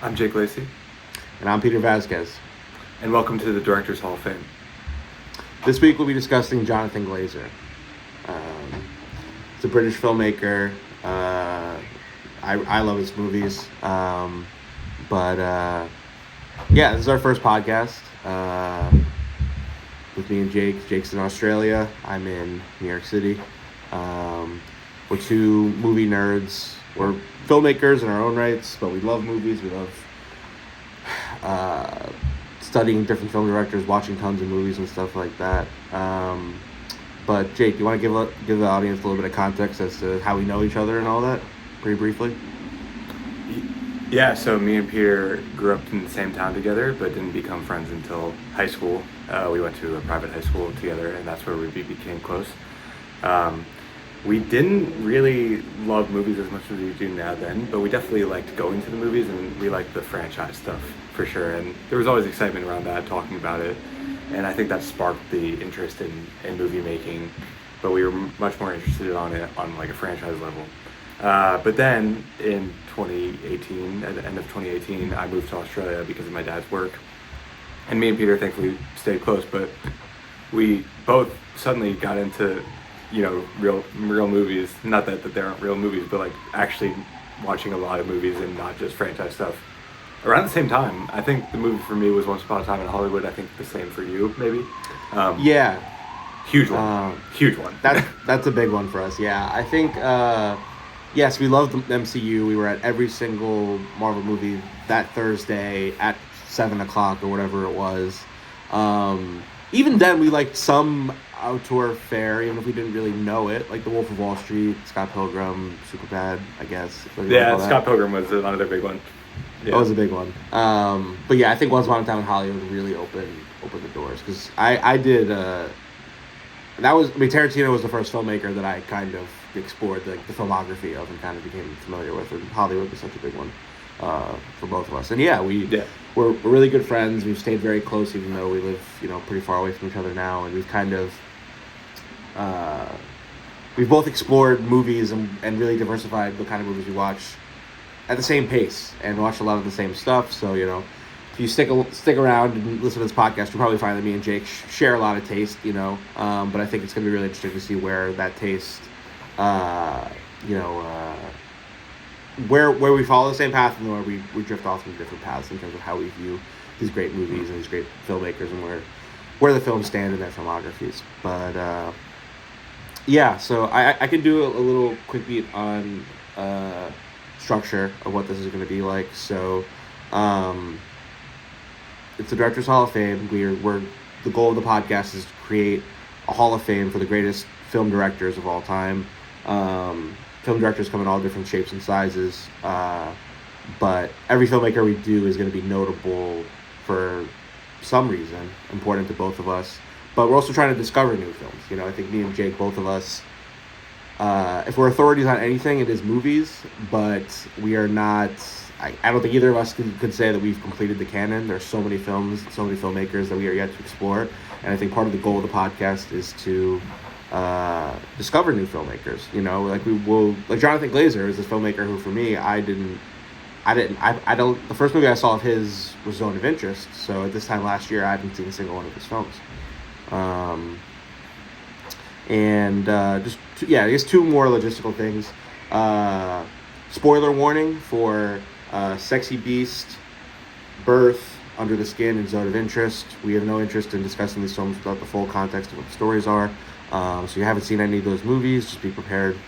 I'm Jake Lacey. And I'm Peter Vasquez. And welcome to the Directors Hall of Fame. This week we'll be discussing Jonathan Glazer. He's a British filmmaker. I love his movies. This is our first podcast with me and Jake. Jake's in Australia. I'm in New York City. We're two movie nerds. We're filmmakers in our own rights, but we love movies. We love studying different film directors, watching tons of movies and stuff like that. But Jake, you want to give the audience a little bit of context as to how we know each other and all that, pretty briefly? Yeah, so me and Peter grew up in the same town together, but didn't become friends until high school. We went to a private high school together, and that's where we became close. We didn't really love movies as much as we do now then, but we definitely liked going to the movies, and we liked the franchise stuff for sure. And there was always excitement around that, talking about it. And I think that sparked the interest in movie making, but we were much more interested on it on like a franchise level. But then in 2018, at the end of 2018, I moved to Australia because of my dad's work. And me and Peter thankfully stayed close, but we both suddenly got into, real movies. Not that they aren't real movies, but like actually watching a lot of movies and not just franchise stuff. Around the same time, I think the movie for me was Once Upon a Time in Hollywood. I think the same for you, maybe. Huge one. Huge one. That's a big one for us. Yeah, I think. Yes, we loved the MCU. We were at every single Marvel movie that Thursday at 7:00 or whatever it was. Even then, we liked some outdoor fare, even if we didn't really know it, like The Wolf of Wall Street, Scott Pilgrim, Superbad, I guess. Yeah, Scott Pilgrim was another big one. Yeah. That was a big one. But yeah, I think Once Upon a Time in Hollywood really opened the doors, because I did. Tarantino was the first filmmaker that I kind of explored the filmography of and kind of became familiar with, and Hollywood was such a big one for both of us. And we're really good friends. We've stayed very close, even though we live pretty far away from each other now, and we've kind of we've both explored movies and really diversified the kind of movies we watch at the same pace and watch a lot of the same stuff. So if you stick around and listen to this podcast, you'll probably find that me and Jake share a lot of taste, but I think it's going to be really interesting to see where that taste, where we follow the same path and where we drift off into different paths in terms of how we view these great movies and these great filmmakers and where the films stand in their filmographies. But so I can do a little quick beat on structure of what this is going to be like. So it's the Directors Hall of Fame. We're the goal of the podcast is to create a Hall of Fame for the greatest film directors of all time. Film directors come in all different shapes and sizes, but every filmmaker we do is going to be notable for some reason, important to both of us. But we're also trying to discover new films. I think me and Jake, both of us, if we're authorities on anything, it is movies, but we are not. I don't think either of us could say that we've completed the canon. There's so many films, so many filmmakers that we are yet to explore, and I think part of the goal of the podcast is to discover new filmmakers. Like Jonathan Glazer is this filmmaker who, for me, I don't. The first movie I saw of his was Zone of Interest. So at this time last year, I hadn't seen a single one of his films. I guess two more logistical things. Spoiler warning for Sexy Beast, Birth, Under the Skin, and Zone of Interest. We have no interest in discussing these films without the full context of what the stories are. So if you haven't seen any of those movies, just be prepared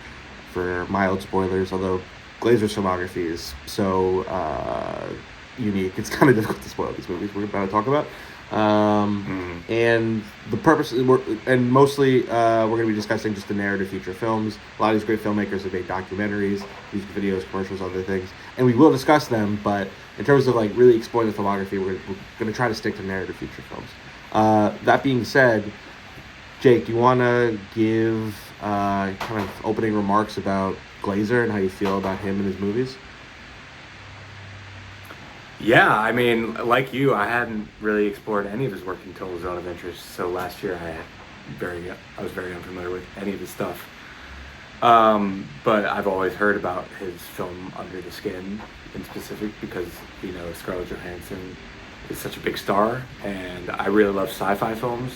for mild spoilers, although Glazer's filmography is so unique, it's kind of difficult to spoil these movies we're about to talk about. And the purpose, mostly we're going to be discussing just the narrative feature films. A lot of these great filmmakers have made documentaries, music videos, commercials, other things, and we will discuss them. But in terms of like really exploring the filmography, we're going to try to stick to narrative feature films. That being said, Jake, do you want to give kind of opening remarks about Glazer and how you feel about him and his movies? Yeah, I mean, like you, I hadn't really explored any of his work until Zone of Interest. So last year, I was very unfamiliar with any of his stuff. But I've always heard about his film Under the Skin in specific because, Scarlett Johansson is such a big star, and I really love sci-fi films.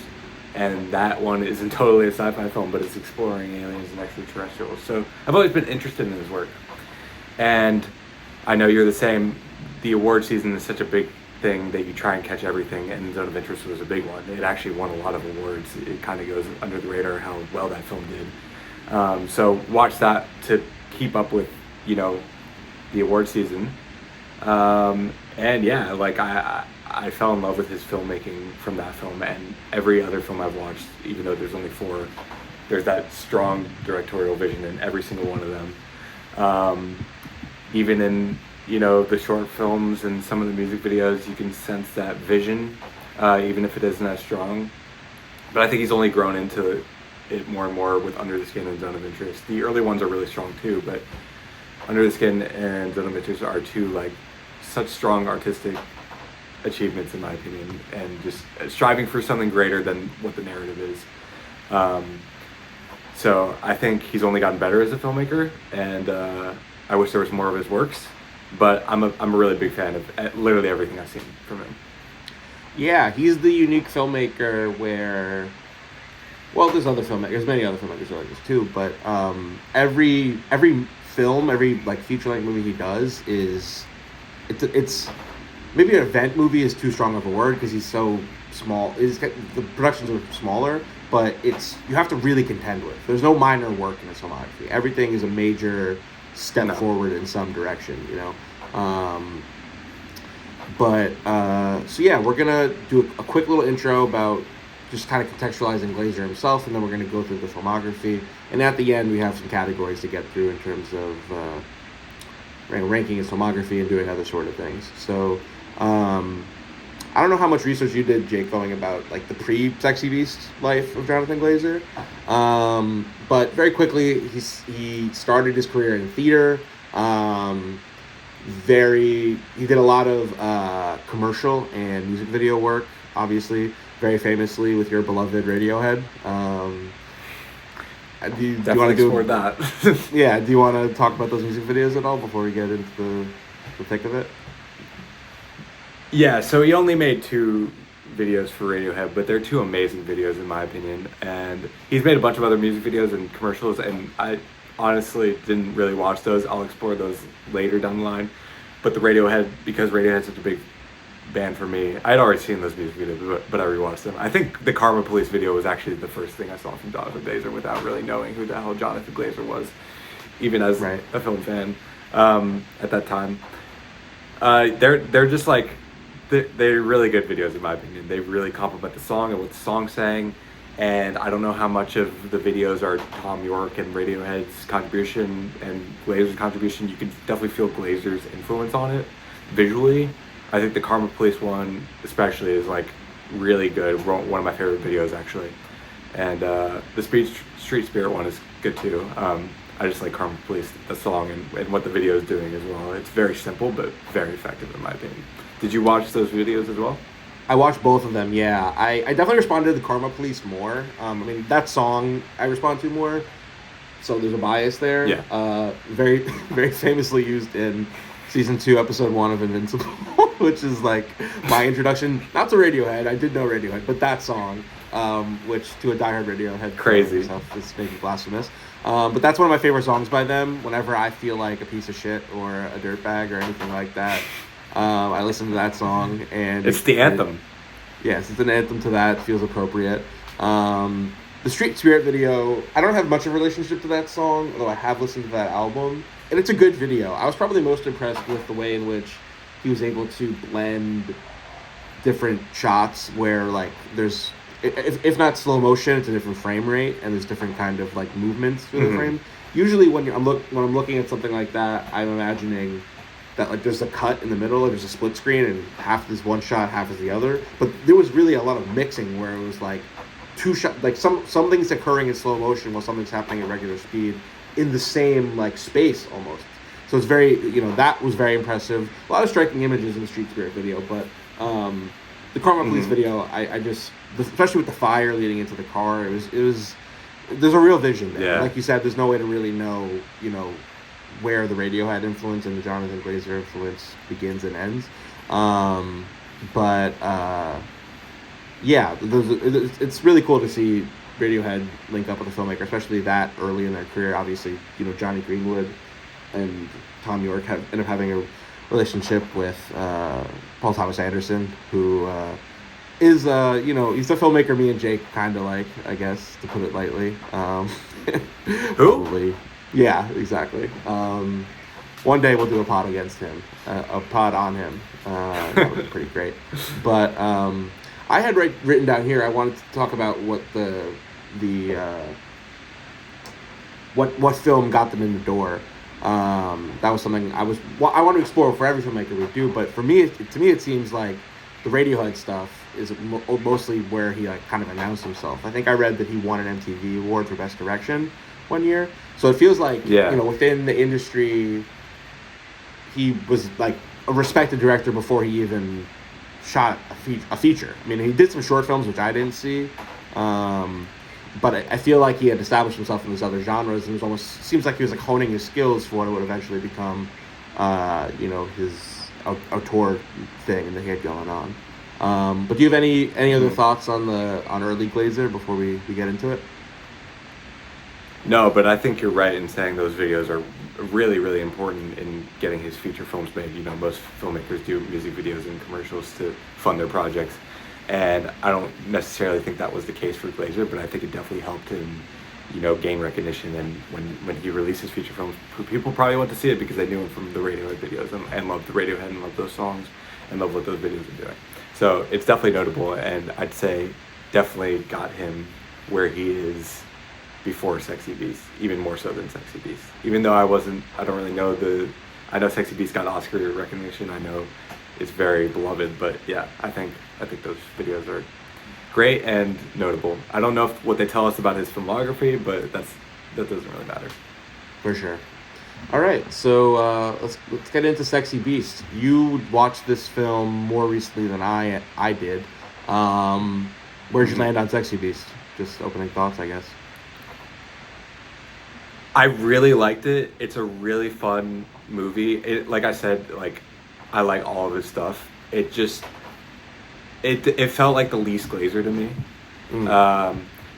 And that one isn't totally a sci-fi film, but it's exploring aliens and extraterrestrials. So I've always been interested in his work. And I know you're the same. The award season is such a big thing that you try and catch everything, and Zone of Interest was a big one. It actually won a lot of awards. It kind of goes under the radar how well that film did. So watch that to keep up with, the award season. And yeah, like I fell in love with his filmmaking from that film, and every other film I've watched, even though there's only 4, there's that strong directorial vision in every single one of them. Even in, the short films and some of the music videos, you can sense that vision, even if it isn't as strong. But I think he's only grown into it more and more with Under the Skin and Zone of Interest. The early ones are really strong too, but Under the Skin and Zone of Interest are two such strong artistic achievements in my opinion, and just striving for something greater than what the narrative is. So I think he's only gotten better as a filmmaker, and I wish there was more of his works. But I'm a really big fan of literally everything I've seen from him. Yeah, he's the unique filmmaker where, well, there's many other filmmakers like this too, but every film, every feature length movie he does it's maybe an event movie is too strong of a word because he's so small. The productions are smaller, but you have to really contend with. There's no minor work in his filmography. Everything is a major step forward in some direction, So yeah, we're gonna do a quick little ranking about just kind of contextualizing Glazer himself, and then we're gonna go through the filmography. And at the end, we have some categories to get through in terms of ranking his filmography and doing other sort of things. So I don't know how much research you did, Jake, going about the pre-Sexy Beast life of Jonathan Glazer, but very quickly he started his career in theater. He did a lot of commercial and music video work, obviously, very famously with your beloved Radiohead. Do you want to explore that? Yeah, do you want to talk about those music videos at all before we get into the thick of it? Yeah, so he only made 2 videos for Radiohead, but they're 2 amazing videos in my opinion. And he's made a bunch of other music videos and commercials, and I honestly didn't really watch those. I'll explore those later down the line. But the Radiohead, because Radiohead's such a big band for me, I'd already seen those music videos, but I rewatched them. I think the Karma Police video was actually the first thing I saw from Jonathan Glazer without really knowing who the hell Jonathan Glazer was, even as a film fan at that time. They're just they're really good videos in my opinion. They really complement the song and what the song's saying. And I don't know how much of the videos are Tom York and Radiohead's contribution and Glazer's contribution. You can definitely feel Glazer's influence on it visually. I think the Karma Police one especially is really good. One of my favorite videos actually. And the Street Spirit one is good too. I just like Karma Police, the song, and what the video is doing as well. It's very simple but very effective in my opinion. Did you watch those videos as well? I watched both of them, yeah. I definitely responded to the Karma Police more. That song I respond to more, so there's a bias there. Yeah. Very, very famously used in Season 2, Episode 1 of Invincible, which is my introduction, not to Radiohead, I did know Radiohead, but that song, which to a diehard Radiohead crazy myself is maybe blasphemous. But that's one of my favorite songs by them. Whenever I feel like a piece of shit or a dirtbag or anything like that, I listen to that song, and it's the anthem. Yes, it's an anthem to that. It feels appropriate. The Street Spirit video, I don't have much of a relationship to that song, although I have listened to that album, and it's a good video. I was probably most impressed with the way in which he was able to blend different shots where there's, if not slow motion, it's a different frame rate, and there's different kind of movements through the frame. Usually when I'm looking at something like that, I'm imagining that there's a cut in the middle, there's a split screen, and half is one shot, half is the other. But there was really a lot of mixing where it was 2 shots, something's occurring in slow motion while something's happening at regular speed in the same space almost. So it's very, that was very impressive. A lot of striking images in the Street Spirit video, but the Karma Police video, I just, especially with the fire leading into the car, it was there's a real vision there. Yeah. Like you said, there's no way to really know, where the Radiohead influence and the Jonathan Glazer influence begins and ends. But yeah, it's really cool to see Radiohead link up with a filmmaker, especially that early in their career. Obviously, Johnny Greenwood and Tom York end up having a relationship with Paul Thomas Anderson, who is he's a filmmaker me and Jake kind of like, I guess, to put it lightly. Who? Probably. Yeah, exactly. One day we'll do a pod against him, a pod on him. That would be pretty great. But I had written down here, I wanted to talk about what what film got them in the door. That was something I want to explore for every filmmaker we do, but for me, to me, it seems like the Radiohead stuff is mostly where he kind of announced himself. I think I read that he won an MTV award for Best Direction one year, so it feels like within the industry, he was like a respected director before he even shot a feature. I mean, he did some short films which I didn't see. But I feel like he had established himself in these other genres, and it seems like he was like honing his skills for what would eventually become, his auteur thing that he had going on. But do you have any other thoughts on early Glazer before we get into it? No, but I think you're right in saying those videos are really, really important in getting his feature films made. Most filmmakers do music videos and commercials to fund their projects. And I don't necessarily think that was the case for Glazer, but I think it definitely helped him, gain recognition. And when he released his feature films, people probably went to see it because they knew him from the Radiohead videos and loved the Radiohead and loved those songs and loved what those videos were doing. So it's definitely notable, and I'd say definitely got him where he is before Sexy Beast, even more so than Sexy Beast. Even though I don't really know I know Sexy Beast got Oscar recognition. I know it's very beloved, but yeah, I think those videos are great and notable. I don't know what they tell us about his filmography, but that doesn't really matter. For sure. All right, so let's get into Sexy Beast. You watched this film more recently than I did. Where'd you land on Sexy Beast? Just opening thoughts, I guess. I really liked it. It's a really fun movie. Like I said, I like all of his stuff. It felt like the least Glazer to me.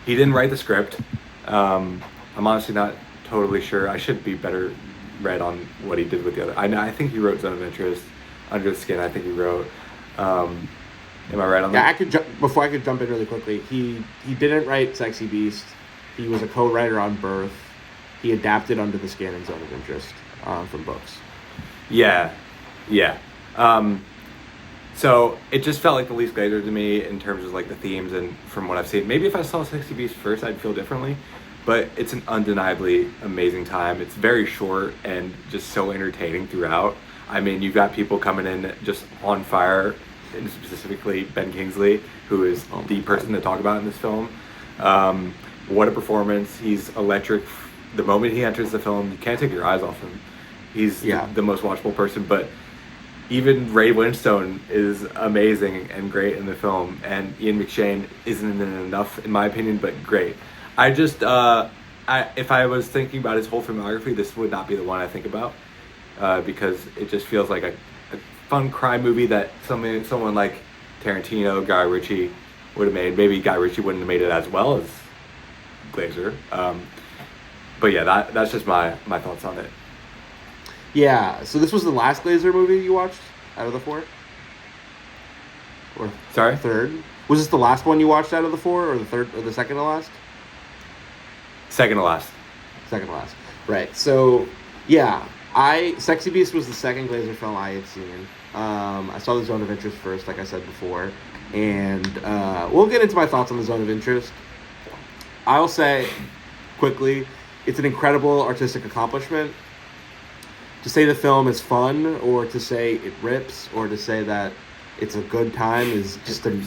He didn't write the script. I'm honestly not totally sure. I should be better read on what he did with the other. I think he wrote Zone of Interest, Under the Skin. I think he wrote. Am I right on that? Yeah, before I could jump in really quickly. He didn't write Sexy Beast. He was a co-writer on Birth. He adapted Under the Skin and Zone of Interest from books. Yeah. So it just felt like the least Glazer to me in terms of the themes and from what I've seen. Maybe if I saw Sexy Beast first, I'd feel differently. But it's an undeniably amazing time. It's very short and just so entertaining throughout. I mean, you've got people coming in just on fire, and specifically Ben Kingsley, who is the person to talk about in this film. What a performance. He's electric. The moment he enters the film, you can't take your eyes off him. He's the most watchable person, but even Ray Winstone is amazing and great in the film, and Ian McShane isn't enough in my opinion, but great. I just, if I was thinking about his whole filmography, this would not be the one I think about, because it just feels like a fun crime movie that someone like Tarantino, Guy Ritchie would have made. Maybe Guy Ritchie wouldn't have made it as well as Glazer. But yeah, that's just my thoughts on it. Yeah, so this was the last Glazer movie you watched out of the four? Or Sorry? Third? Was this the last one you watched out of the four, or the third, or the second to last? Second to last. Second to last. Right. So, yeah, Sexy Beast was the second Glazer film I had seen. I saw the Zone of Interest first, like I said before, and we'll get into my thoughts on the Zone of Interest. I'll say quickly, it's an incredible artistic accomplishment. To say the film is fun, or to say it rips, or to say that it's a good time is just a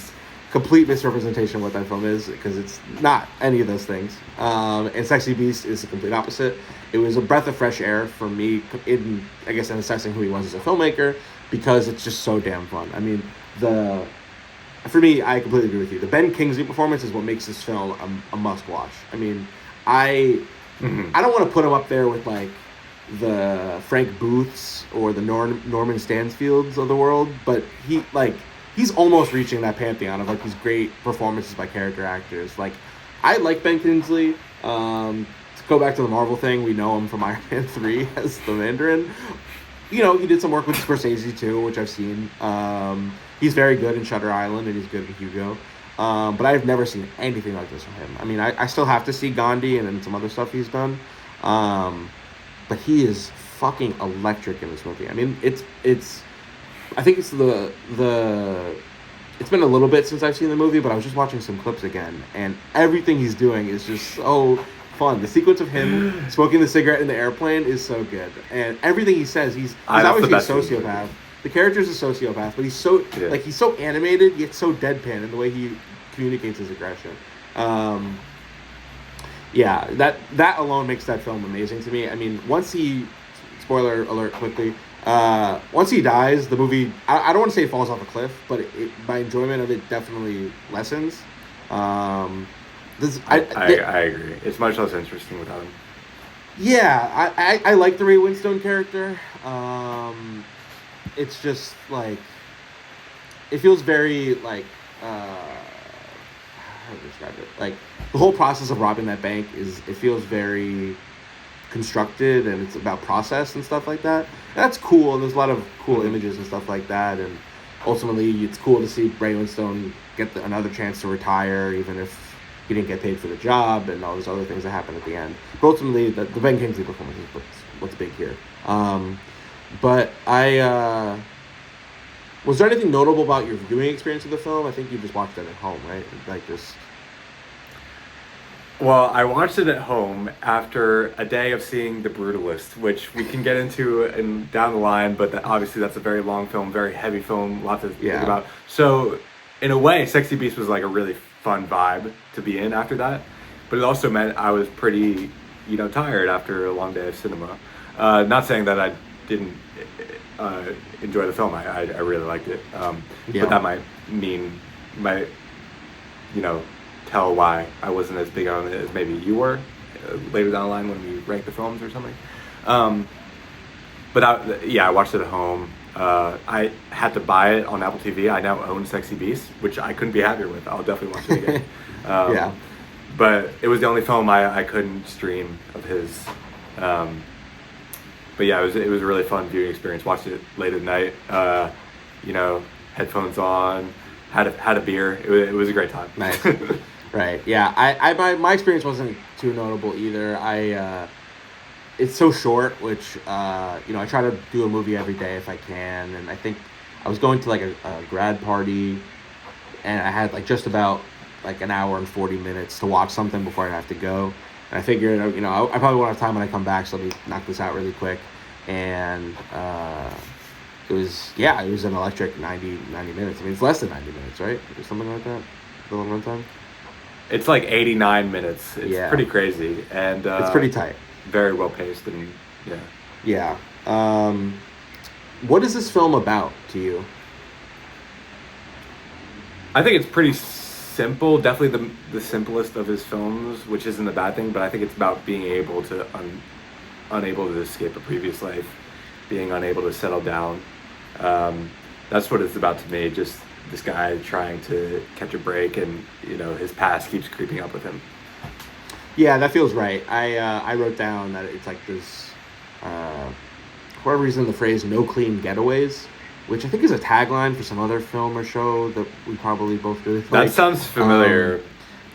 complete misrepresentation of what that film is, because it's not any of those things. And Sexy Beast is the complete opposite. It was a breath of fresh air for me in assessing who he was as a filmmaker, because it's just so damn fun. I mean, for me, I completely agree with you. The Ben Kingsley performance is what makes this film a must-watch. I mean, I Hmm. I don't want to put him up there with like the Frank Booths or the Norman Stansfields of the world, but he's almost reaching that pantheon of like these great performances by character actors. Like I like Ben Kingsley. To go back to the Marvel thing, we know him from Iron Man 3 as the Mandarin. He did some work with Scorsese too, which I've seen. He's very good in Shutter Island, and he's good in Hugo. But I've never seen anything like this from him. I mean, I still have to see Gandhi and then some other stuff he's done. Um, but he is fucking electric in this movie. I mean, it's. I think it's the. It's been a little bit since I've seen the movie, but I was just watching some clips again, and everything he's doing is just so fun. The sequence of him smoking the cigarette in the airplane is so good, and everything he says, he's obviously a sociopath. The character's a sociopath, but he's so animated yet so deadpan in the way he communicates his aggression. Yeah, that alone makes that film amazing to me. I mean, spoiler alert quickly, once he dies, the movie, I don't want to say it falls off a cliff, but my enjoyment of it definitely lessens. I agree. It's much less interesting without him. Yeah, I like the Ray Winstone character. It's just like it feels very like how to describe it? Like the whole process of robbing that bank it feels very constructed, and it's about process and stuff like that. And that's cool, and there's a lot of cool images and stuff like that. And ultimately, it's cool to see Ray Winstone get another chance to retire, even if he didn't get paid for the job, and all those other things that happen at the end. But ultimately, the Ben Kingsley performance is what's big here. But was there anything notable about your viewing experience of the film? I think you just watched it at home, right? Like just. Well, I watched it at home after a day of seeing The Brutalist, which we can get into down the line, but obviously that's a very long film, very heavy film, lot to think about. So, in a way, Sexy Beast was like a really fun vibe to be in after that, but it also meant I was pretty, tired after a long day of cinema. Not saying that I didn't enjoy the film. I really liked it, but that might tell why I wasn't as big on it as maybe you were later down the line when we ranked the films or something. But I watched it at home. I had to buy it on Apple TV. I now own Sexy Beast, which I couldn't be happier with. I'll definitely watch it again. But it was the only film I couldn't stream of his. But yeah, it was a really fun viewing experience. Watched it late at night. Headphones on, had a beer. It was a great time. Nice. Right. Yeah. My experience wasn't too notable either. It's so short, which I try to do a movie every day if I can, and I think I was going to like a grad party, and I had like just about like an hour and 40 minutes to watch something before I have to go. And I figured, I probably won't have time when I come back, so let me knock this out really quick. And it was an electric 90 minutes. I mean, it's less than 90 minutes, right? Or something like that. The long runtime. It's like 89 minutes. It's pretty crazy, and it's pretty tight. Very well paced, and yeah. What is this film about to you? I think it's pretty simple. Definitely the simplest of his films, which isn't a bad thing. But I think it's about being able to unable to escape a previous life, being unable to settle down. That's what it's about to me. Just this guy trying to catch a break, and his past keeps creeping up with him. Yeah, that feels right. I wrote down that it's like this, for whatever reason, the phrase "no clean getaways," which I think is a tagline for some other film or show that we probably both really like. That sounds familiar.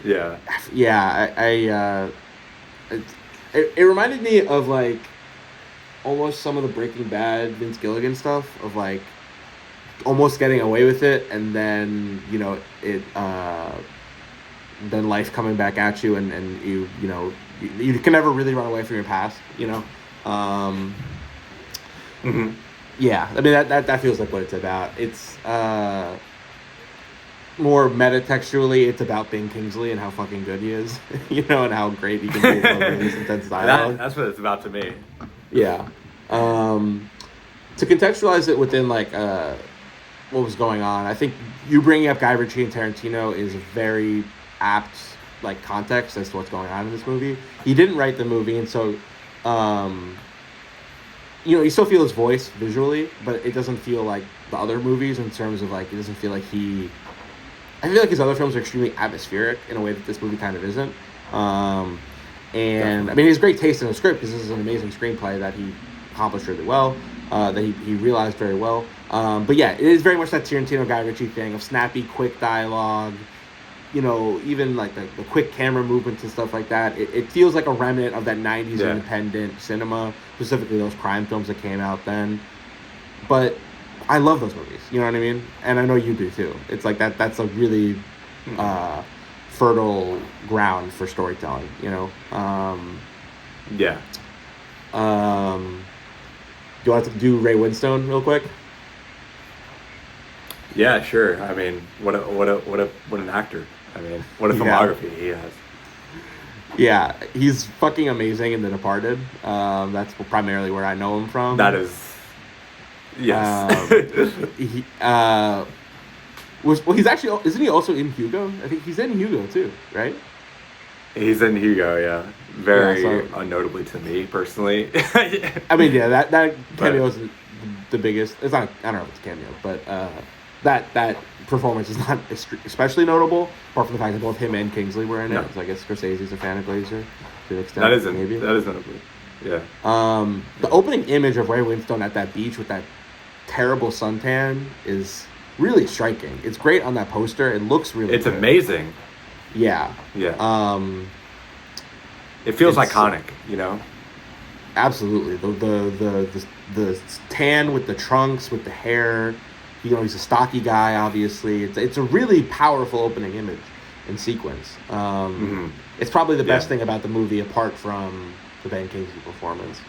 Yeah. Yeah, it reminded me of like almost some of the Breaking Bad Vince Gilligan stuff of like almost getting away with it, and then then life coming back at you, and you can never really run away from your past. Mm-hmm. Yeah, I mean that feels like what it's about. It's more metatextually, it's about Ben Kingsley and how fucking good he is, and how great he can be in this intense dialogue. That's what it's about to me. Yeah. To contextualize it within like what was going on, I think you bringing up Guy Ritchie and Tarantino is a very apt like context as to what's going on in this movie. He didn't write the movie, and so you still feel his voice visually, but it doesn't feel like the other movies in terms of like it doesn't feel like he. I feel like his other films are extremely atmospheric in a way that this movie kind of isn't. And I mean, he has great taste in the script because this is an amazing screenplay that he accomplished really well, that he realized very well. But yeah, it is very much that Tarantino Guy Ritchie thing of snappy, quick dialogue. Even like the quick camera movements and stuff like that. It feels like a remnant of that 90s independent cinema, specifically those crime films that came out then. But I love those movies, you know what I mean? And I know you do too. It's like that's a really fertile ground for storytelling, Yeah. Do you want to do Ray Winstone real quick? Yeah, sure. I mean, what an actor. I mean, what a filmography he has. Yeah, he's fucking amazing in The Departed. That's primarily where I know him from. That is, yes. He's actually, isn't he also in Hugo? I think he's in Hugo too, right? He's in Hugo, yeah. Very unnotably to me personally. I mean, yeah, that cameo is the biggest. It's not. I don't know if it's a cameo, but that performance is not especially notable, apart from the fact that both him and Kingsley were in it. So I guess Scorsese's a fan of Glazer to an extent. That is notable. Yeah. The opening image of Ray Winstone at that beach with that terrible suntan is really striking. It's great on that poster. It looks really. It's good. Amazing. Yeah. Yeah. It feels iconic, Absolutely. The tan with the trunks, with the hair. He's a stocky guy, obviously. It's a really powerful opening image and sequence. It's probably the best thing about the movie, apart from the Ben Kingsley performance,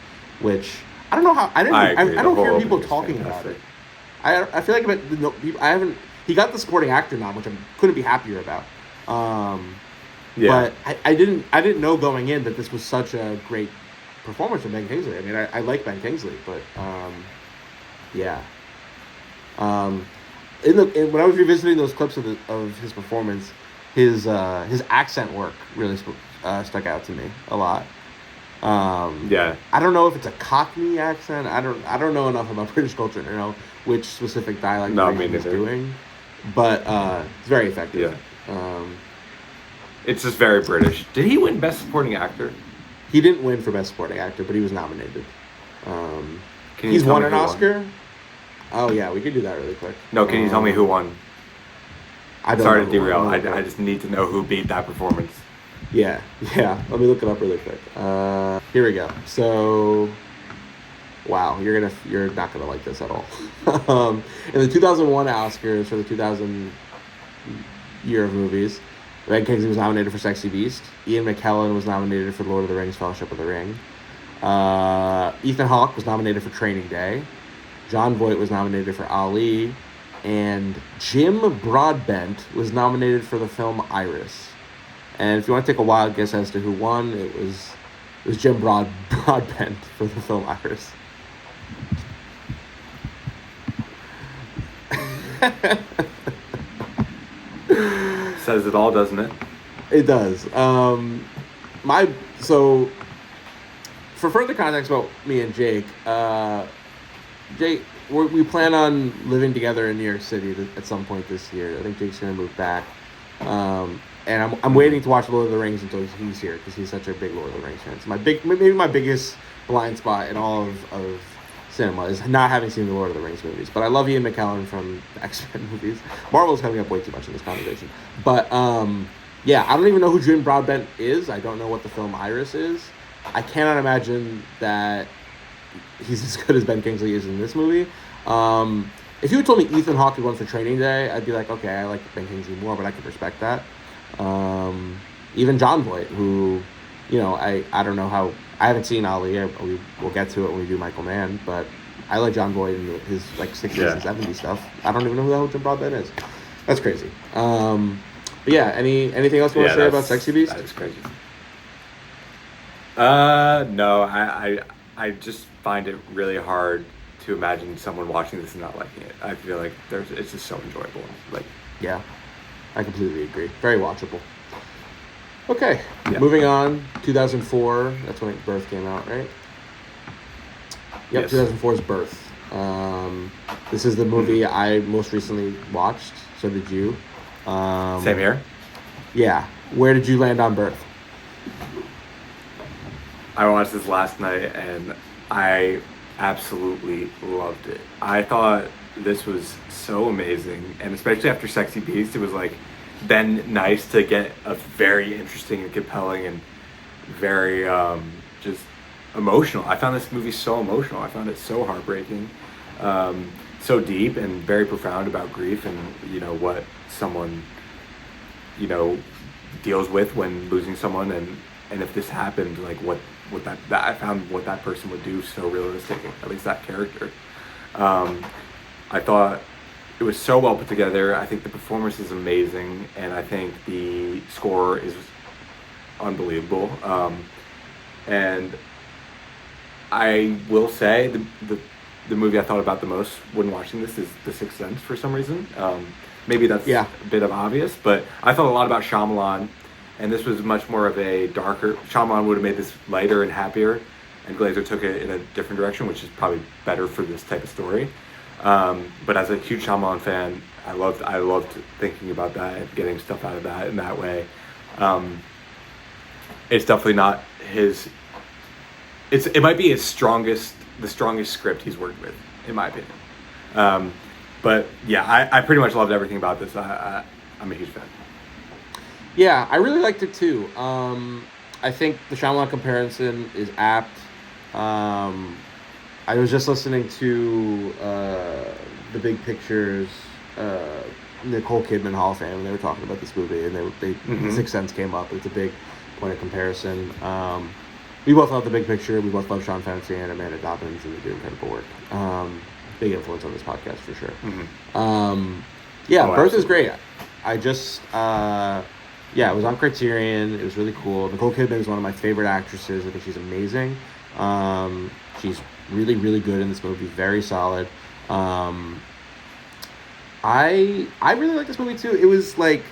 which I don't know how. I don't hear people talking about it. I feel like he got the supporting actor nom, which I couldn't be happier about. But I didn't know going in that this was such a great performance from Ben Kingsley. I mean, I like Ben Kingsley, but yeah. When I was revisiting those clips of his performance, his accent work really stuck out to me a lot. I don't know if it's a Cockney accent. I don't know enough about British culture to know which specific dialect he's doing, but it's very effective. Yeah. It's just very British. Did he win Best Supporting Actor? He didn't win for Best Supporting Actor, but he was nominated. He's won an Oscar. Oh yeah, we could do that really quick. No, can you tell me who won? I don't Sorry know to derail. I just need to know who beat that performance. Yeah. Let me look it up really quick. Here we go. So, wow, you're not gonna like this at all. In the 2001 Oscars for the 2000 year of movies, Ben Kingsley was nominated for Sexy Beast. Ian McKellen was nominated for Lord of the Rings: Fellowship of the Ring. Ethan Hawke was nominated for Training Day. Jon Voight was nominated for Ali, and Jim Broadbent was nominated for the film Iris. And if you want to take a wild guess as to who won, it was Jim Broadbent for the film Iris. Says it all, doesn't it? It does. So for further context about me and Jake, we plan on living together in New York City at some point this year. I think Jake's gonna move back, and I'm waiting to watch Lord of the Rings until he's here because he's such a big Lord of the Rings fan. It's maybe my biggest blind spot in all of cinema is not having seen the Lord of the Rings movies. But I love Ian McKellen from the X-Men movies. Marvel's coming up way too much in this conversation. But yeah, I don't even know who Jim Broadbent is. I don't know what the film Iris is. I cannot imagine that he's as good as Ben Kingsley is in this movie. If you had told me Ethan Hawke won for Training Day, I'd be like, okay, I like Ben Kingsley more, but I could respect that. Even Jon Voight, who, I don't know how. I haven't seen Ali. We'll get to it when we do Michael Mann, but I like Jon Voight and his 60s and 70s stuff. I don't even know who the hell Jim Broadbent is. That's crazy. But yeah, anything else you want to say about Sexy Beast? That is crazy. No, I just find it really hard to imagine someone watching this and not liking it. I feel like it's just so enjoyable. Yeah, I completely agree. Very watchable. Okay, Yeah. moving on. 2004. That's when Birth came out, right? Yep, Yes. 2004's Birth. This is the movie I most recently watched. So did you. Same here. Yeah. Where did you land on Birth? I watched this last night and I absolutely loved it. I thought this was so amazing, and especially after Sexy Beast, it was like then nice to get a very interesting and compelling and very just emotional. I found this movie so emotional. I found it so heartbreaking, so deep and very profound about grief and what someone you know deals with when losing someone, and if this happened, like what that I found what that person would do so realistic, at least that character. um, I thought it was so well put together. I think the performance is amazing, and I think the score is unbelievable. And I will say the movie I thought about the most when watching this is The Sixth Sense for some reason. Maybe that's Yeah. a bit of obvious, but I thought a lot about Shyamalan, and this was much more of a darker. Shyamalan would have made this lighter and happier, and Glazer took it in a different direction, which is probably better for this type of story. But as a huge Shyamalan fan, I loved thinking about that and getting stuff out of that in that way. Um, it's definitely not his. It might be the strongest script he's worked with, in my opinion. Um, but yeah, I pretty much loved everything about this. I'm a huge fan. Yeah, I really liked it too. I think the Shyamalan comparison is apt. Um, I was just listening to the Big Pictures Nicole Kidman Hall of Fame, and they were talking about this movie, and Mm-hmm. Sixth Sense came up. It's a big point of comparison. We both love The Big Picture. We both love Sean Fancy and Amanda Dobbins, and they do incredible work. Big influence on this podcast for sure. Mm-hmm. Yeah, Oh, Birth is absolutely. great. I just, yeah, it was on Criterion. It was really cool. Nicole Kidman is one of my favorite actresses. I think she's amazing. She's really, really good in this movie. Very solid. I really like this movie too. It was like,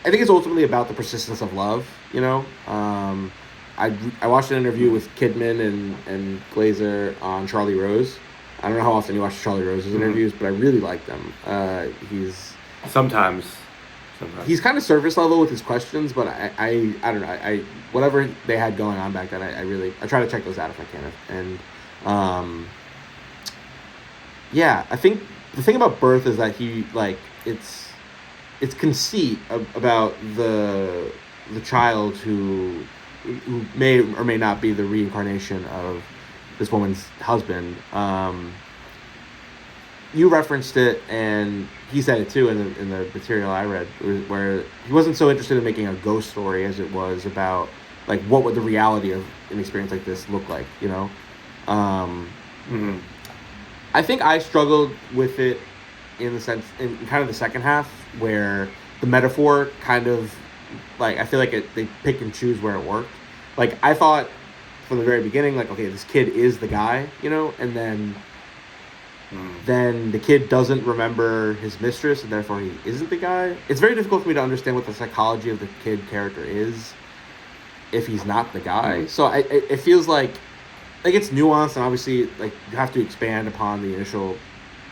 I think it's ultimately about the persistence of love. You know, I watched an interview with Kidman and Glazer on Charlie Rose. I don't know how often you watch Charlie Rose's interviews, but I really like them. Sometimes. He's kind of surface level with his questions, but I don't know. I whatever they had going on back then, I try to check those out if I can. And yeah, I think the thing about Birth is that he like it's conceit about the child who may or may not be the reincarnation of this woman's husband. You referenced it, and he said it too in the material I read, where he wasn't so interested in making a ghost story as it was about like what would the reality of an experience like this look like, you know. Mm-hmm. I think I struggled with it in the sense in kind of the second half where the metaphor kind of like I feel like they pick and choose where it worked. Like I thought from the very beginning, like okay, this kid is the guy, you know, and then the kid doesn't remember his mistress, and therefore he isn't the guy. It's very difficult for me to understand what the psychology of the kid character is if he's not the guy. So it feels like it's nuanced, and obviously like you have to expand upon the initial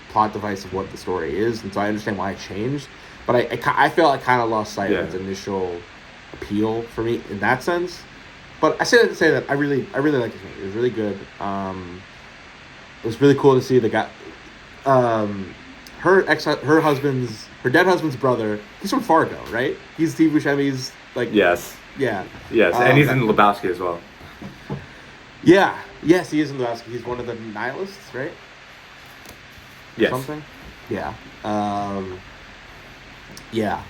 plot device of what the story is, and so I understand why it changed. But I feel I kind of lost sight of its initial appeal for me in that sense. But I say that to say that I really like this movie. It was really good. It was really cool to see the guy. Her dead husband's brother. He's from Fargo, right? He's Steve Buscemi's like. Yes. Yeah. Yes, and he's in Lebowski as well. Yeah. Yes, he is in Lebowski. He's one of the nihilists, right? Yes. Something. Yeah. Yeah.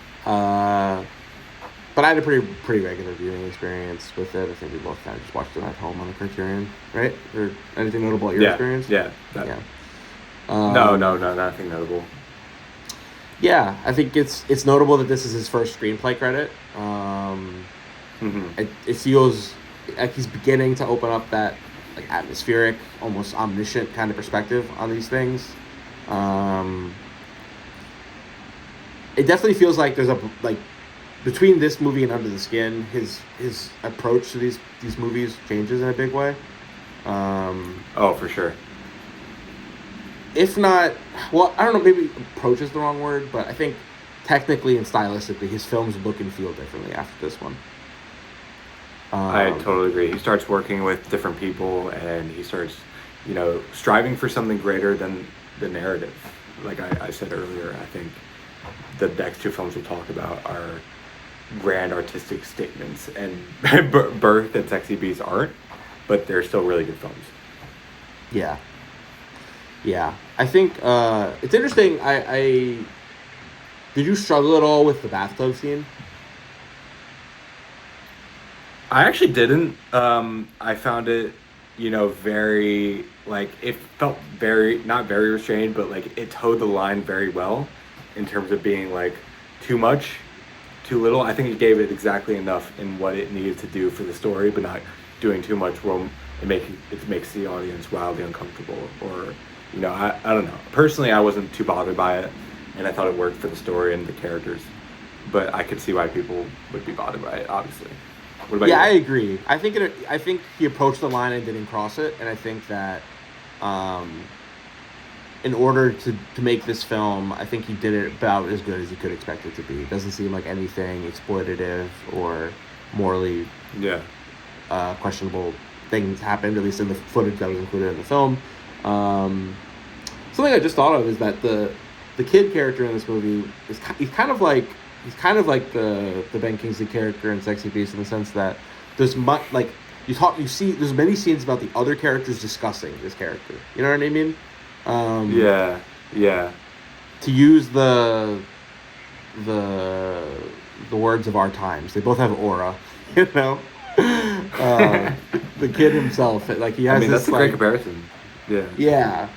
But I had a pretty regular viewing experience with it. I think we both kind of just watched it at home on the Criterion, right? Or anything notable at your experience? Yeah. Yeah. No, nothing notable. Yeah, I think it's notable that this is his first screenplay credit. It feels like he's beginning to open up that like atmospheric, almost omniscient kind of perspective on these things. It definitely feels like there's a like between this movie and Under the Skin, his approach to these movies changes in a big way. Oh, for sure. If not, well, I don't know, maybe approach is the wrong word, but I think technically and stylistically, his films look and feel differently after this one. I totally agree. He starts working with different people, and he starts, striving for something greater than the narrative. Like I said earlier, I think the next two films we'll talk about are grand artistic statements, and Birth and Sexy Beast aren't, but they're still really good films. Yeah. Yeah. I think it's interesting. I did you struggle at all with the bathtub scene? I actually didn't. I found it, very, like, it felt very, not very restrained, but like it towed the line very well in terms of being like too much, too little. I think it gave it exactly enough in what it needed to do for the story, but not doing too much where it makes the audience wildly uncomfortable. Or, I don't know. Personally, I wasn't too bothered by it, and I thought it worked for the story and the characters. But I could see why people would be bothered by it, obviously. What about you? I agree. I think he approached the line and didn't cross it, and I think that in order to make this film, I think he did it about as good as you could expect it to be. It doesn't seem like anything exploitative or morally questionable things happened, at least in the footage that was included in the film. Something I just thought of is that the kid character in this movie he's kind of like the Ben Kingsley character in Sexy Beast, in the sense that there's much like you see there's many scenes about the other characters discussing this character. You know what I mean? Yeah. To use the words of our times, they both have aura. You know, the kid himself, like he has. I mean, that's a great like, comparison. Yeah. Yeah.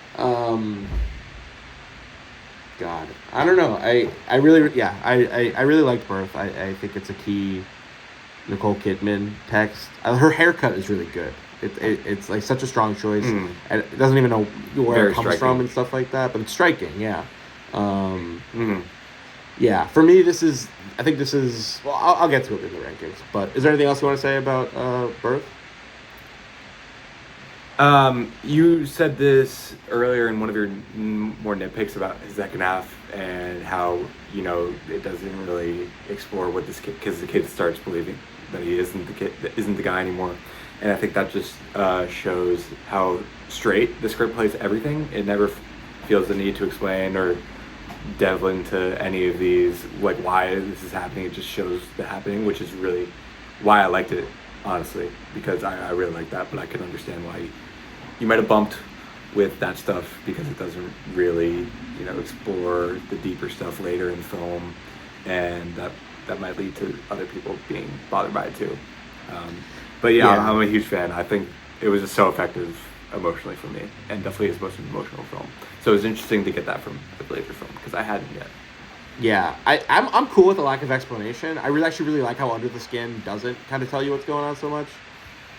God, I don't know. I really liked Birth. I think it's a key Nicole Kidman text. Her haircut is really good. It's like such a strong choice. And it doesn't even know where Very it comes striking. from and stuff like that, but it's striking. Yeah. Yeah. For me, I think this is. Well, I'll get to it in the rankings. But is there anything else you want to say about Birth? You said this earlier in one of your more nitpicks about his second half and how, it doesn't really explore what this kid, because the kid starts believing that he isn't the guy anymore. And I think that just shows how straight the script plays everything. It never feels the need to explain or delve into any of these, like why this is happening. It just shows the happening, which is really why I liked it, honestly, because I really like that, but I can understand why you might have bumped with that stuff, because it doesn't really, explore the deeper stuff later in film, and that might lead to other people being bothered by it too. But yeah, I'm a huge fan. I think it was just so effective emotionally for me, and definitely his most emotional film. So it was interesting to get that from the Glazer film, because I hadn't yet. Yeah, I'm cool with the lack of explanation. I really like how Under the Skin doesn't kind of tell you what's going on so much.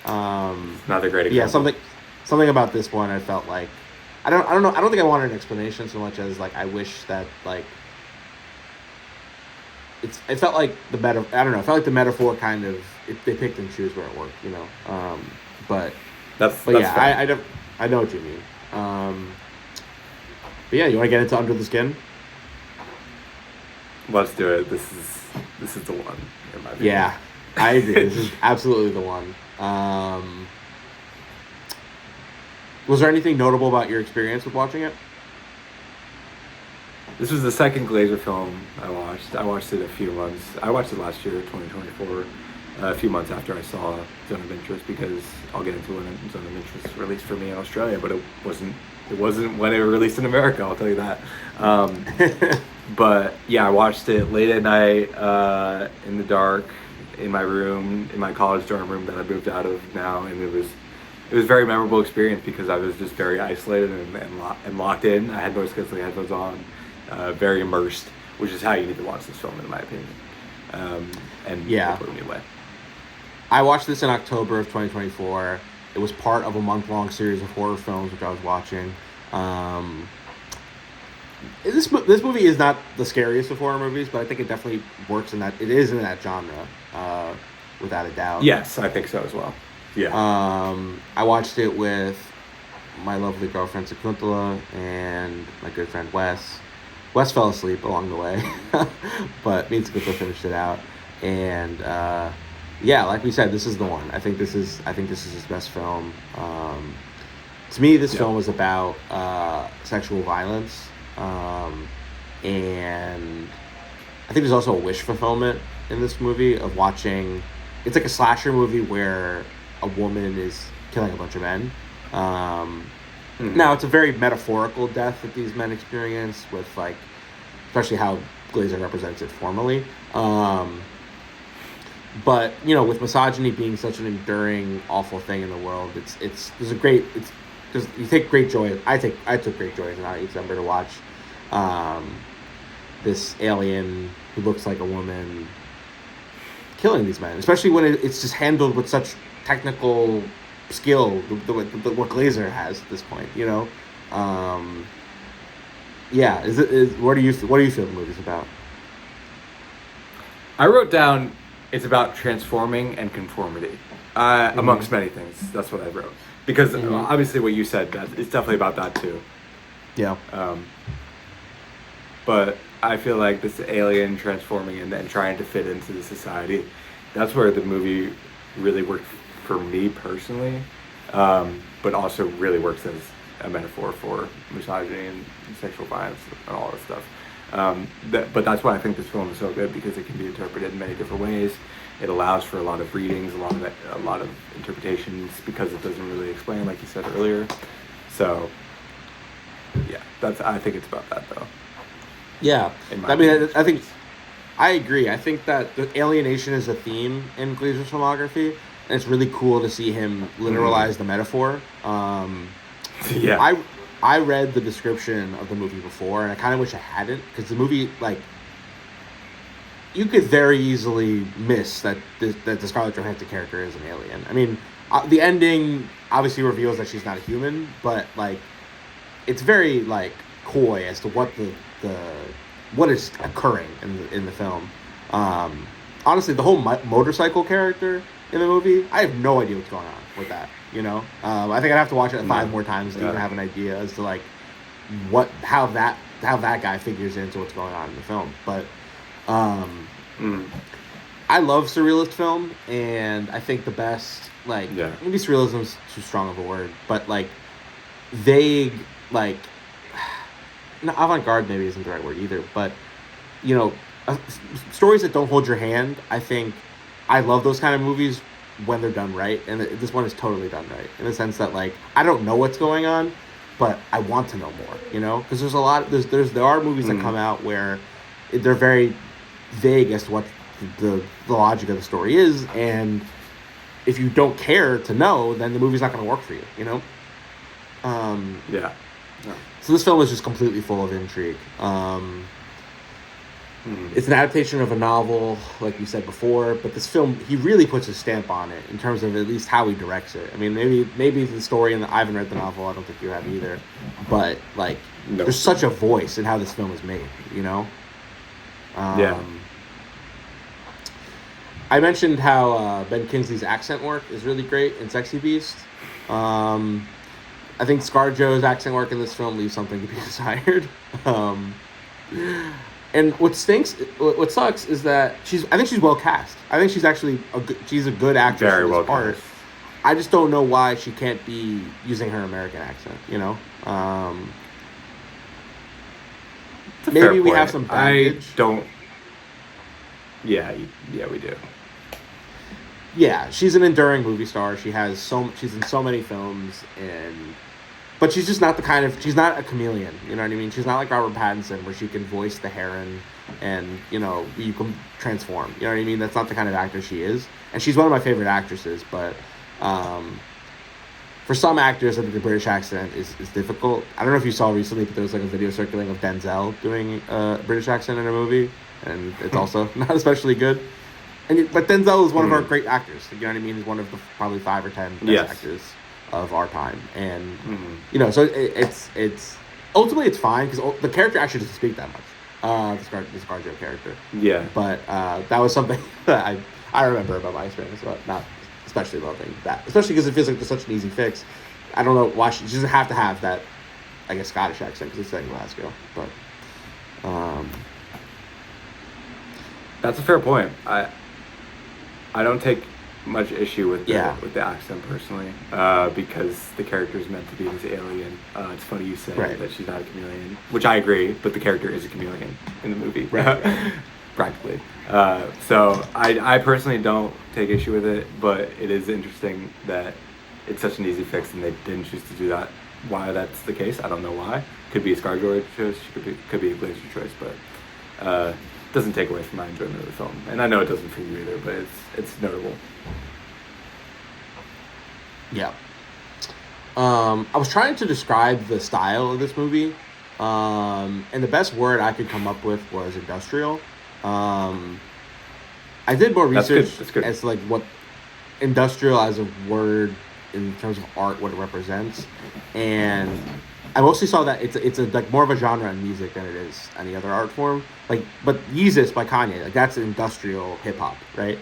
Another great example. Yeah, something about this one I felt like I don't know. I don't think I wanted an explanation so much as like I wish that like it felt like the metaphor. I don't know. It felt like the metaphor kind of they picked and choose where it worked. But that's yeah, I know what you mean. But yeah, you want to get into Under the Skin? Let's do it. This is the one, in my opinion. Yeah, I agree. This is absolutely the one. Was there anything notable about your experience with watching it? This was the second Glazer film I watched. I watched it I watched it last year, 2024, a few months after I saw Zone of Interest, because I'll get into when Zone of Interest released for me in Australia, but it wasn't when it released in America, I'll tell you that. But yeah, I watched it late at night, in the dark, in my room, in my college dorm room that I moved out of now, and it was a very memorable experience because I was just very isolated and locked in. I had noise canceling headphones on, very immersed, which is how you need to watch this film, in my opinion. And yeah, it blew me away. I watched this in October of 2024. It was part of a month-long series of horror films which I was watching. this movie is not the scariest of horror movies, but I think it definitely works in that. It is in that genre, without a doubt. Yes, I think so as well. Yeah. I watched it with my lovely girlfriend Sakuntala and my good friend Wes. Wes fell asleep along the way, but me and Sakuntala finished it out. And yeah, like we said, this is the one. I think this is his best film. To me, this film was about sexual violence, and I think there's also a wish fulfillment in this movie of watching. It's like a slasher movie where a woman is killing a bunch of men. Now, it's a very metaphorical death that these men experience, with like, especially how Glazer represents it formally. But with misogyny being such an enduring, awful thing in the world, there's you take great joy. I took great joy as an audience member to watch this alien who looks like a woman killing these men, especially when it's just handled with such technical skill, what Glazer has at this point. Yeah. What do you feel the movie's about? I wrote down it's about transforming and conformity, amongst many things. That's what I wrote. Because obviously what you said, it's definitely about that too. Yeah. But I feel like this alien transforming and then trying to fit into the society, that's where the movie really worked for me personally, but also really works as a metaphor for misogyny and sexual violence and all that stuff. But that's why I think this film is so good, because it can be interpreted in many different ways. It allows for a lot of readings, a lot of interpretations, because it doesn't really explain, like you said earlier. So, yeah, I think it's about that though. Yeah, I think I agree. I think that the alienation is a theme in Glazer's filmography, and it's really cool to see him literalize the metaphor. Yeah. I read the description of the movie before, and I kind of wish I hadn't, because the movie, like, you could very easily miss that the Scarlett Johansson character is an alien. I mean, the ending obviously reveals that she's not a human, but like, it's very like coy as to what what is occurring in the film. Honestly, the whole motorcycle character in the movie, I have no idea what's going on with that. I think I'd have to watch it 5 more times to even have an idea as to like how that guy figures into what's going on in the film. But I love surrealist film, and I think the best, like, maybe surrealism is too strong of a word, but like vague, like, no, avant-garde maybe isn't the right word either, but stories that don't hold your hand. I think I love those kind of movies when they're done right, and this one is totally done right, in the sense that, like, I don't know what's going on, but I want to know more, because there's a lot, there are movies that come out where they're very vague as to what the logic of the story is, and if you don't care to know, then the movie's not going to work for you, Yeah. So this film is just completely full of intrigue. It's an adaptation of a novel, like we said before, but this film, he really puts his stamp on it in terms of at least how he directs it. I mean, maybe the story, and I haven't read the novel, I don't think you have either, but like, there's such a voice in how this film is made, Yeah. I mentioned how Ben Kingsley's accent work is really great in Sexy Beast. I think ScarJo's accent work in this film leaves something to be desired. And what sucks is that I think she's well cast. I think she's actually she's a good actress Very for this well part. cast. I just don't know why she can't be using her American accent, maybe we have some baggage. Yeah, we do. Yeah, she's an enduring movie star. She's in so many films, but she's just not she's not a chameleon, you know what I mean? She's not like Robert Pattinson, where she can voice the Heron and, you can transform, you know what I mean? That's not the kind of actor she is. And she's one of my favorite actresses, but for some actors, I think the British accent is difficult. I don't know if you saw recently, but there was like a video circulating of Denzel doing a British accent in a movie, and it's also not especially good. But Denzel is one of our great actors. You know what I mean? He's one of the probably 5 or 10 best actors of our time, and so ultimately it's fine because the character actually doesn't speak that much. The ScarJo character, Yeah. but that was something that I remember about my experience, but not especially loving that, especially because it feels like there's such an easy fix. I don't know why she doesn't have to have that, I guess, Scottish accent because it's set in Glasgow, but That's a fair point. I don't take much issue with the accent personally, because the character is meant to be this alien. It's funny you say that she's not a chameleon, which I agree, but the character is a chameleon in the movie, practically. So I personally don't take issue with it, but it is interesting that it's such an easy fix and they didn't choose to do that. Why that's the case, I don't know why. Could be a ScarJo choice, could be a Glazer choice, but doesn't take away from my enjoyment of the film, and I know it doesn't for you either, but it's notable. Yeah. I was trying to describe the style of this movie, and the best word I could come up with was industrial. I did more research That's good. as to, like, what industrial as a word in terms of art, what it represents, and I mostly saw that it's like more of a genre in music than it is any other art form. Like, but Yeezus by Kanye, like that's industrial hip hop, right?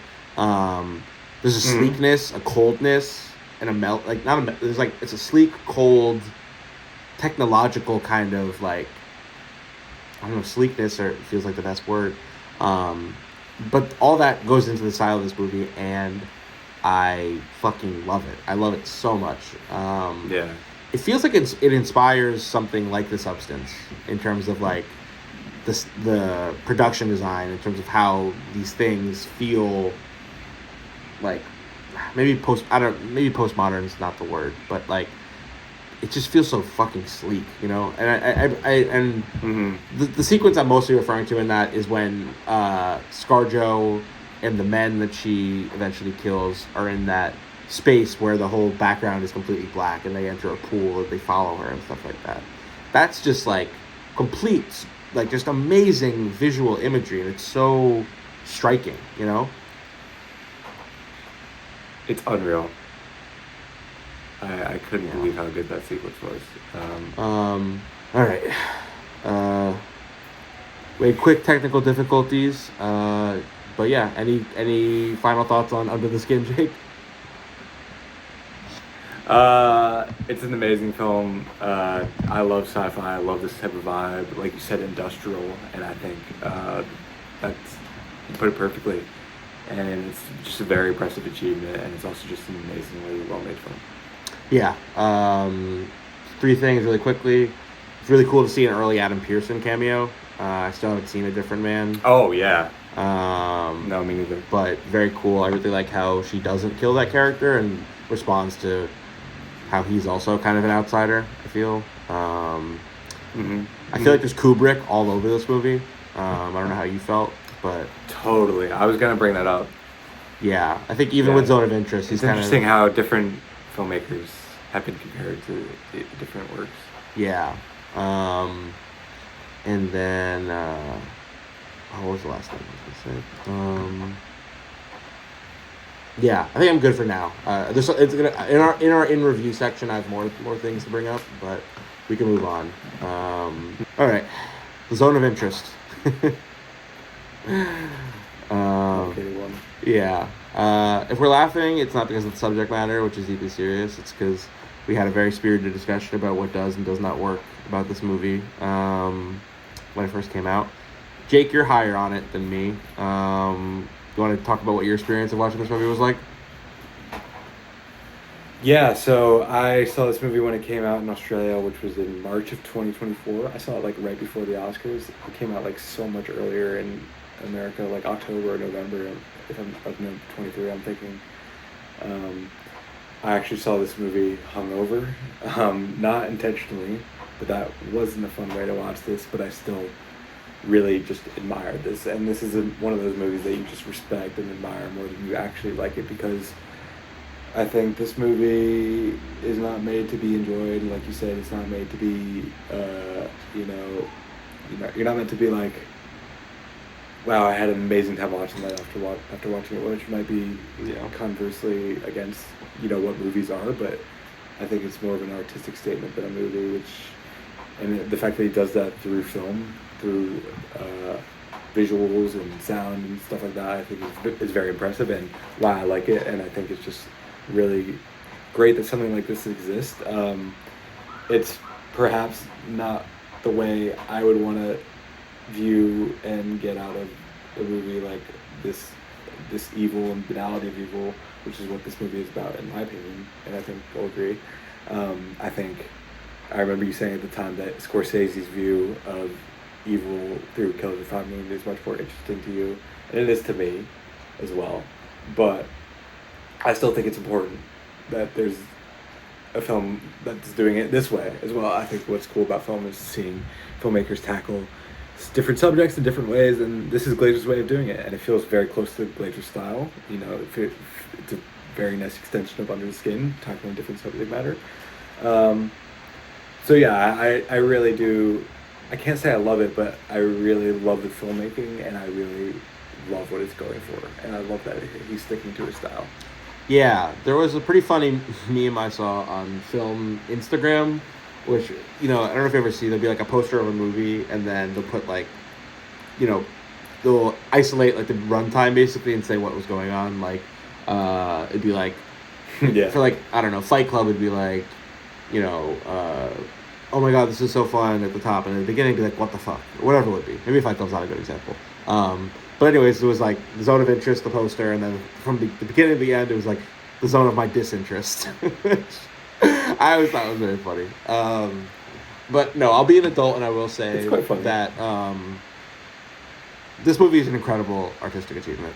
There's a sleekness, a coldness, and a melt. Like not a. There's like it's a sleek, cold, technological kind of like. I don't know, sleekness, or it feels like the best word. But all that goes into the style of this movie, and I fucking love it. I love it so much. Yeah. It feels like it inspires something like The Substance in terms of like the production design, in terms of how these things feel like maybe postmodern is not the word, but like it just feels so fucking sleek, you know. And the sequence I'm mostly referring to in that is when ScarJo and the men that she eventually kills are in that space where the whole background is completely black, and they enter a pool and they follow her and stuff like that. That's just like complete, like just amazing visual imagery, and it's so striking, you know. It's unreal. I couldn't believe how good that sequence was. All right. We had quick technical difficulties, but yeah. Any final thoughts on Under the Skin, Jake? It's an amazing film. I love sci-fi. I love this type of vibe. Like you said, industrial, and I think that's, you put it perfectly. And it's just a very impressive achievement, and it's also just an amazingly well-made film. Yeah. 3 things really quickly. It's really cool to see an early Adam Pearson cameo. I still haven't seen A Different Man. Oh yeah. No, me neither. But very cool. I really like how she doesn't kill that character and responds to how he's also kind of an outsider, I feel. I feel like there's Kubrick all over this movie. I don't know how you felt, but totally. I was gonna bring that up. Yeah, I think even with Zone of Interest, it's interesting how different filmmakers have been compared to the different works. Yeah. And then what was the last thing I was gonna say? Yeah, I think I'm good for now. It's gonna in our in review section. I have more things to bring up, but we can move on. All right, the Zone of Interest. Yeah. If we're laughing, it's not because of the subject matter, which is deeply serious. It's because we had a very spirited discussion about what does and does not work about this movie when it first came out. Jake, you're higher on it than me. You want to talk about what your experience of watching this movie was like? Yeah, so I saw this movie when it came out in Australia, which was in March of 2024. I saw it like right before the Oscars. It came out like so much earlier in America, like October or November. If I'm up in 23, I'm thinking. I actually saw this movie hungover, not intentionally, but that wasn't a fun way to watch this. But I still really just admired this, and this is one of those movies that you just respect and admire more than you actually like it, because I think this movie is not made to be enjoyed. Like you said, it's not made to be, you're not meant to be like, wow, I had an amazing time watching that after watching it, which might be conversely against, what movies are, but I think it's more of an artistic statement than a movie, which and the fact that he does that through film, through visuals and sound and stuff like that, I think is very impressive, and why I like it. And I think it's just really great that something like this exists. It's perhaps not the way I would want to view and get out of a movie like this evil and banality of evil, which is what this movie is about, in my opinion, and I think you'll agree. I think I remember you saying at the time that Scorsese's view of evil through Killers of the Flower Moon is much more interesting to you, and it is to me as well. But I still think it's important that there's a film that's doing it this way as well. I think what's cool about film is seeing filmmakers tackle different subjects in different ways, and this is Glazer's way of doing it, and it feels very close to Glazer's style. You know, it's a very nice extension of Under the Skin, tackling different subject matter. So yeah, I really do. I can't say I love it, but I really love the filmmaking, and I really love what it's going for, and I love that he's sticking to his style. Yeah, there was a pretty funny meme I saw on film Instagram, which, you know, I don't know if you ever see, there'll be like a poster of a movie, and then they'll put like, you know, they'll isolate like the runtime basically and say what was going on. Like, it'd be like, Yeah. for like, I don't know, Fight Club would be like, you know, oh my god, this is so fun at the top, and at the beginning it'd be like, what the fuck, or whatever it would be. Maybe Fight Club's not a good example. But anyways, it was like the zone of interest, the poster, and then from the beginning to the end, it was like the zone of my disinterest. Which I always thought was very funny. But no, I'll be an adult, and I will say It's quite funny. that this movie is an incredible artistic achievement.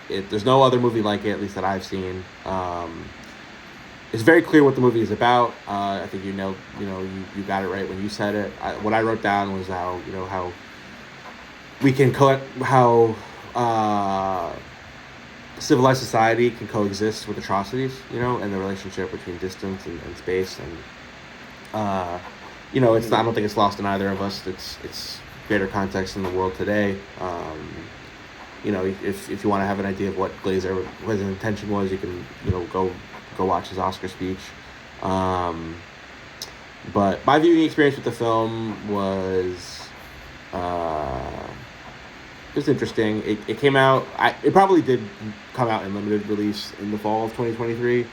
There's no other movie like it, at least that I've seen. It's very clear what the movie is about. I think you got it right when you said it. What I wrote down was how we can how civilized society can coexist with atrocities, and the relationship between distance and space, and it's not, I don't think it's lost in either of us. It's greater context in the world today. If you want to have an idea of what Glazer, what his intention was, you can go watch his Oscar speech. But my viewing experience with the film was it was interesting. It came out. It probably did come out in limited release in the fall of 2023.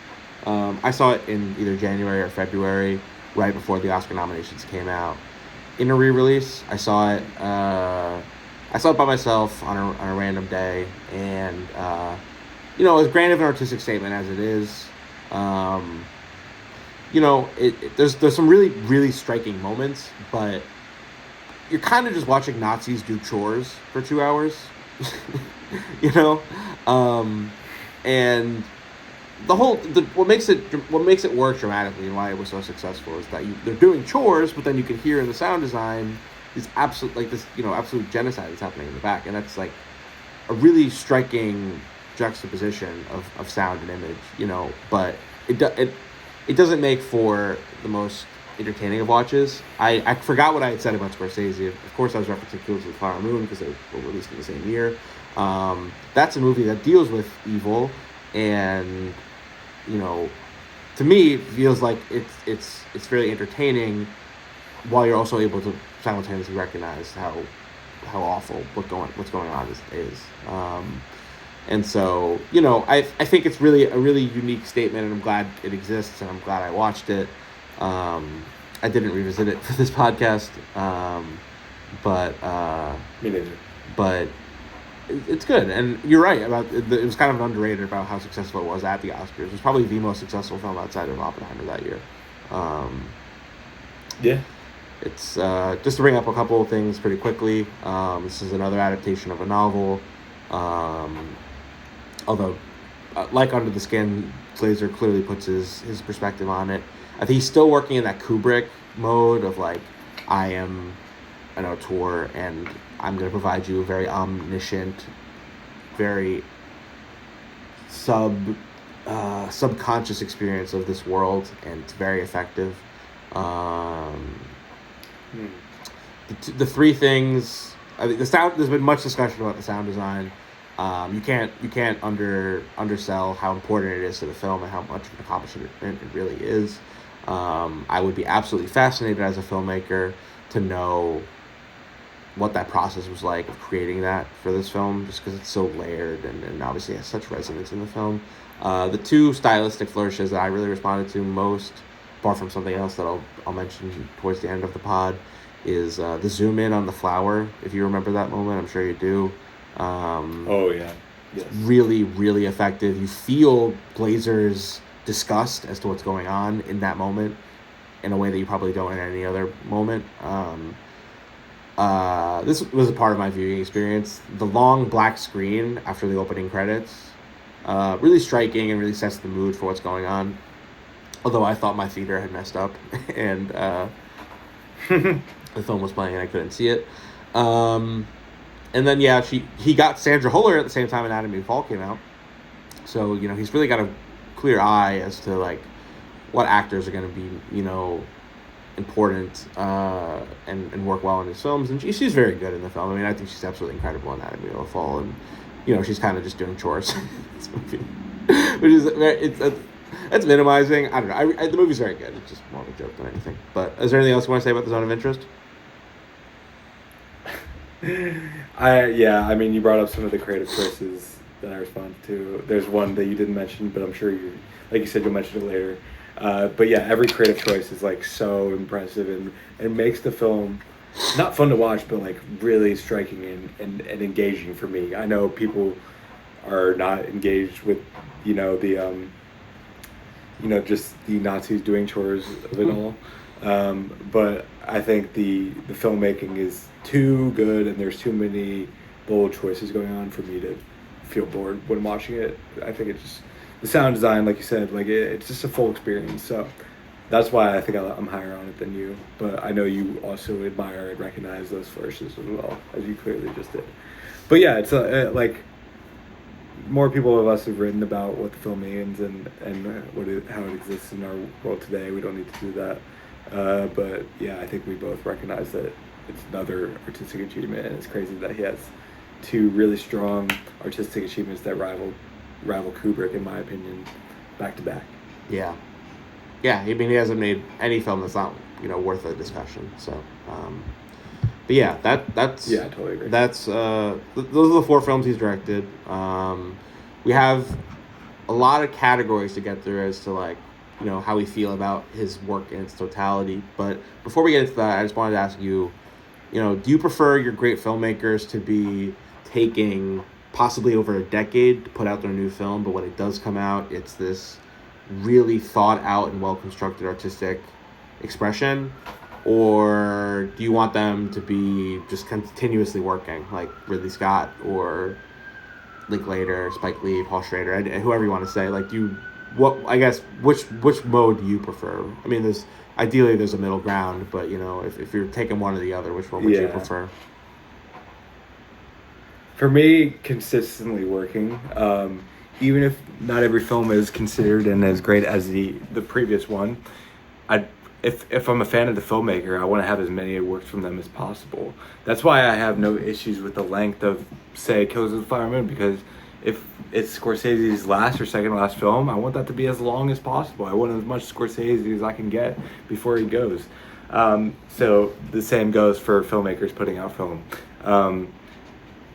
I saw it in either January or February, right before the Oscar nominations came out. In a re-release, I saw it. I saw it by myself on a random day, and it was grand of an artistic statement as it is. There's some really, really striking moments, but you're kind of just watching Nazis do chores for 2 hours, and what makes it work dramatically and why it was so successful is that they're doing chores, but then you can hear in the sound design this absolute genocide that's happening in the back, and that's like a really striking juxtaposition of sound and image, but it doesn't make for the most entertaining of watches. I forgot what I had said about Scorsese. Of course, I was referencing Killers of the Flower Moon because they were released in the same year. That's a movie that deals with evil, and to me, it feels like it's really entertaining, while you're also able to simultaneously recognize how awful what's going on is. And so, I think it's really a really unique statement, and I'm glad it exists, and I'm glad I watched it. I didn't revisit it for this podcast, but Me neither. But it's good, and you're right about it was kind of underrated about how successful it was at the Oscars. It was probably the most successful film outside of Oppenheimer that year. Yeah. It's just to bring up a couple of things pretty quickly. This is another adaptation of a novel. Although, like Under the Skin, Glazer clearly puts his perspective on it. I think he's still working in that Kubrick mode of like, I am an auteur, and I'm going to provide you a very omniscient, very subconscious experience of this world, and it's very effective. The three things. I think the sound. There's been much discussion about the sound design. You can't undersell how important it is to the film and how much of an accomplishment it really is. I would be absolutely fascinated as a filmmaker to know what that process was like of creating that for this film, just because it's so layered and obviously has such resonance in the film. The two stylistic flourishes that I really responded to most, apart from something else that I'll mention towards the end of the pod, is the zoom in on the flower. If you remember that moment, I'm sure you do. Oh yeah, yes. Really, really effective. You feel Glazer's disgust as to what's going on in that moment in a way that you probably don't in any other moment. This was a part of my viewing experience. The long black screen after the opening credits, really striking and really sets the mood for what's going on. Although I thought my theater had messed up and the film was playing and I couldn't see it. And then he got Sandra Huller at the same time Anatomy of Fall came out. So he's really got a clear eye as to like what actors are going to be important and work well in his films, and she's very good in the film. I mean, I think she's absolutely incredible in Anatomy of Fall, and she's kind of just doing chores in this movie, which is it's minimizing. I don't know. The movie's very good. It's just more of a joke than anything. But is there anything else you want to say about the Zone of Interest? I mean, you brought up some of the creative choices that I responded to. There's one that you didn't mention, but I'm sure like you said, you'll mention it later. But yeah, every creative choice is like so impressive and makes the film not fun to watch, but like really striking and engaging for me. I know people are not engaged with the just the Nazis doing chores of it all, but I think the filmmaking is too good and there's too many bold choices going on for me to feel bored when watching it. I think the sound design, like you said, like it's just a full experience. So that's why I think I'm higher on it than you. But I know you also admire and recognize those flourishes as well, as you clearly just did. But yeah, it's like more people of us have written about what the film means and how it exists in our world today. We don't need to do that. But yeah, I think we both recognize that it's another artistic achievement, and it's crazy that he has two really strong artistic achievements that rival Kubrick, in my opinion, back to back. Yeah. I mean, he hasn't made any film that's not worth a discussion. So, but yeah, that's I totally agree. That's those are the 4 films he's directed. We have a lot of categories to get through as to like how we feel about his work in its totality. But before we get into that, I just wanted to ask you, do you prefer your great filmmakers to be taking possibly over a decade to put out their new film, but when it does come out, it's this really thought out and well constructed artistic expression? Or do you want them to be just continuously working, like Ridley Scott or Linklater, Spike Lee, Paul Schrader, whoever you want to say? Like, which mode do you prefer? I mean, ideally there's a middle ground, but if you're taking one or the other, which one would you prefer? For me, consistently working, even if not every film is considered and as great as the previous one, if I'm a fan of the filmmaker, I want to have as many works from them as possible. That's why I have no issues with the length of, say, Killers of the Flower Moon, because if it's Scorsese's last or second last film, I want that to be as long as possible. I want as much Scorsese as I can get before he goes. So the same goes for filmmakers putting out film.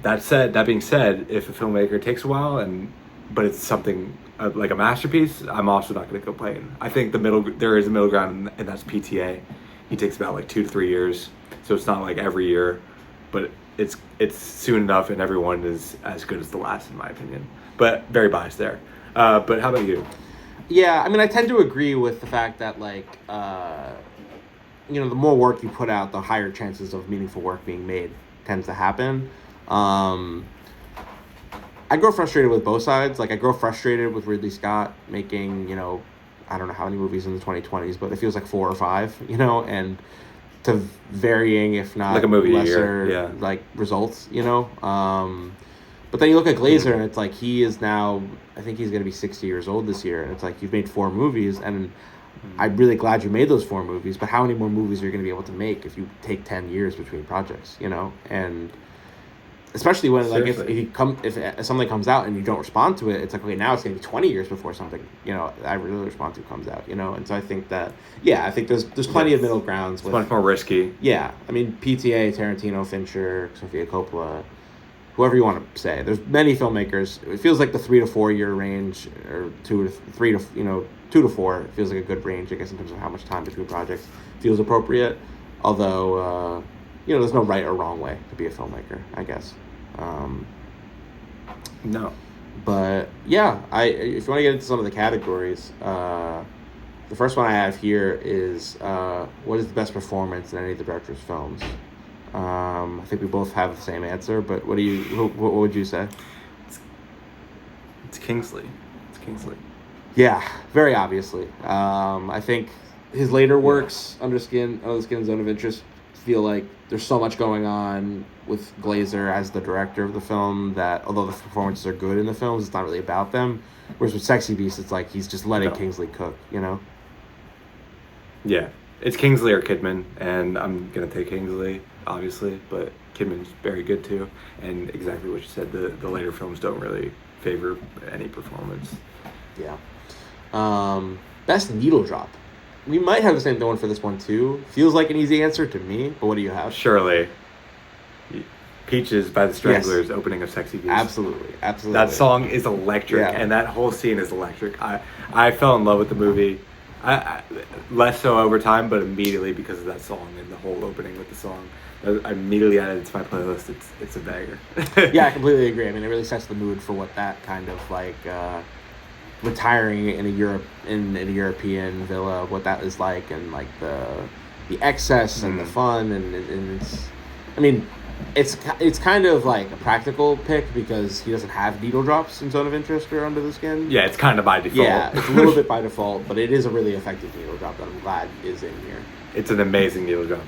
That being said, if a filmmaker takes a while but it's something like a masterpiece, I'm also not going to complain. I think there is a middle ground, and that's PTA. He takes about like 2 to 3 years, so it's not like every year, but it's soon enough, and everyone is as good as the last, in my opinion. But very biased there. But how about you? Yeah, I mean, I tend to agree with the fact that like the more work you put out, the higher chances of meaningful work being made tends to happen. I grow frustrated with both sides. Like, I grow frustrated with Ridley Scott making, I don't know how many movies in the 2020s, but it feels like 4 or 5, and to varying, if not like a movie lesser, a year. Like results, But then you look at Glazer, and it's like he is now, I think he's going to be 60 years old this year, and it's like you've made 4 movies, and I'm really glad you made those 4 movies, but how many more movies are you going to be able to make if you take 10 years between projects, And Especially when like Seriously. if something comes out and you don't respond to it, it's like, okay, now it's gonna be 20 years before something I really respond to comes out. And so I think that I think there's plenty of Yes. middle grounds It's with much more risky. I mean PTA, Tarantino, Fincher, Sofia Coppola, whoever you want to say. There's many filmmakers. It feels like the 3 to 4 year range, or 2 to 4. It feels like a good range, I guess, in terms of how much time between projects feels appropriate. Although, there's no right or wrong way to be a filmmaker, I guess. No. But yeah, if you want to get into some of the categories, the first one I have here is what is the best performance in any of the director's films? I think we both have the same answer, but what would you say? It's Kingsley. It's Kingsley. Yeah, very obviously. I think his later Yeah. works, Under the Skin, Zone of Interest, feel like there's so much going on with Glazer as the director of the film that although the performances are good in the films, it's not really about them. Whereas with Sexy Beast, it's like he's just letting No. Kingsley cook, Yeah. It's Kingsley or Kidman, and I'm gonna take Kingsley, obviously, but Kidman's very good too. And exactly what you said, the later films don't really favor any performance. Yeah. Best needle drop. We might have the same one for this one too. Feels like an easy answer to me, but what do you have? Surely. Peaches by the Stranglers, opening of Sexy Beast. Absolutely. That song is electric, Yeah. and that whole scene is electric. I fell in love with the movie. I less so over time, but immediately because of that song and the whole opening with the song. I immediately added it to my playlist. It's a banger. Yeah, I completely agree. I mean, it really sets the mood for what that kind of like retiring in a European villa, what that is like, and like the excess and the fun, and it's, I mean, it's kind of like a practical pick because he doesn't have needle drops in Zone of Interest or Under the Skin. Yeah, it's kind of by default. Yeah, it's a little bit by default, but it is a really effective needle drop that I'm glad is in here. It's an amazing needle drop.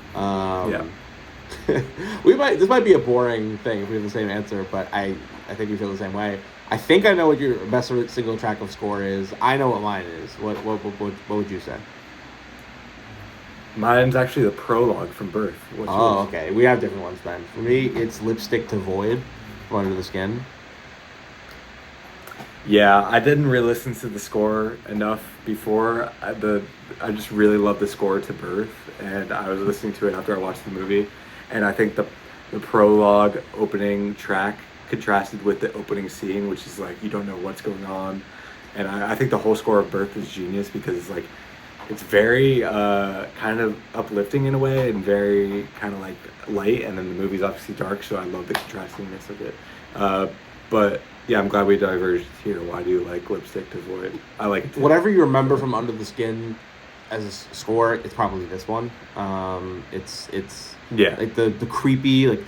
Yeah. This might be a boring thing if we have the same answer, but I think we feel the same way. I think I know what your best single track of score is. I know what mine is. What would you say? Mine's actually the prologue from Birth. What's yours? Okay. We have different ones then. For me, it's Lipstick to Void from Under the Skin. Yeah, I didn't re-listen to the score enough before. I just really love the score to Birth, and I was listening to it after I watched the movie, and I think the prologue opening track contrasted with the opening scene, which is like you don't know what's going on, and I think the whole score of Birth is genius because it's very kind of uplifting in a way and very kind of like light, and then the movie's obviously dark, so I love the contrastingness of it. But yeah, I'm glad we diverged here. Why do you like Lipstick to Void? I like it too. Whatever you remember from Under the Skin as a score, it's probably this one. It's Yeah. like the creepy like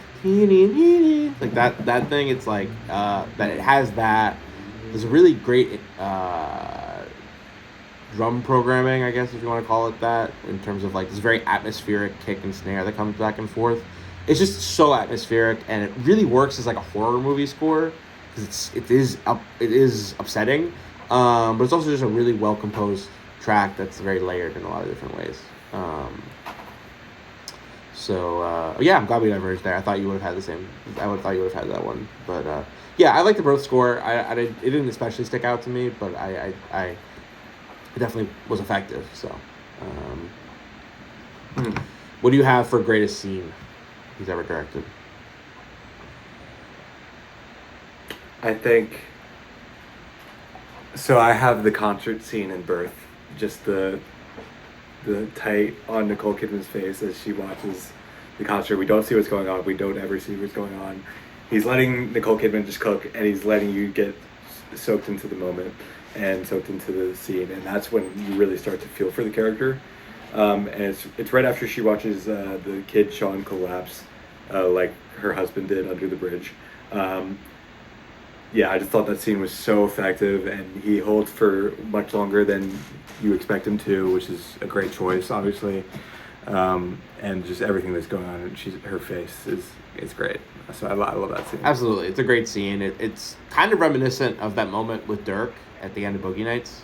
that thing. It's like that it has that. There's a really great drum programming, I guess if you want to call it that, in terms of like this very atmospheric kick and snare that comes back and forth. It's just so atmospheric, and it really works as like a horror movie score because it is upsetting, but it's also just a really well composed track that's very layered in a lot of different ways. Yeah, I'm glad we diverged there. I thought you would have had the same. I would have thought you would have had that one, but yeah, I like the Birth score. It didn't especially stick out to me, but it definitely was effective. So, what do you have for greatest scene he's ever directed? I think so. I have the concert scene in Birth, just the tight on Nicole Kidman's face as she watches the concert. We don't see what's going on. We don't ever see what's going on. He's letting Nicole Kidman just cook, and he's letting you get soaked into the moment and soaked into the scene, and that's when you really start to feel for the character. And it's right after she watches the kid Sean collapse, like her husband did under the bridge. Yeah, I just thought that scene was so effective, and he holds for much longer than you expect him to, which is a great choice, obviously. And just everything that's going on, her face is great. So I love that scene. Absolutely, it's a great scene. It's kind of reminiscent of that moment with Dirk at the end of Boogie Nights,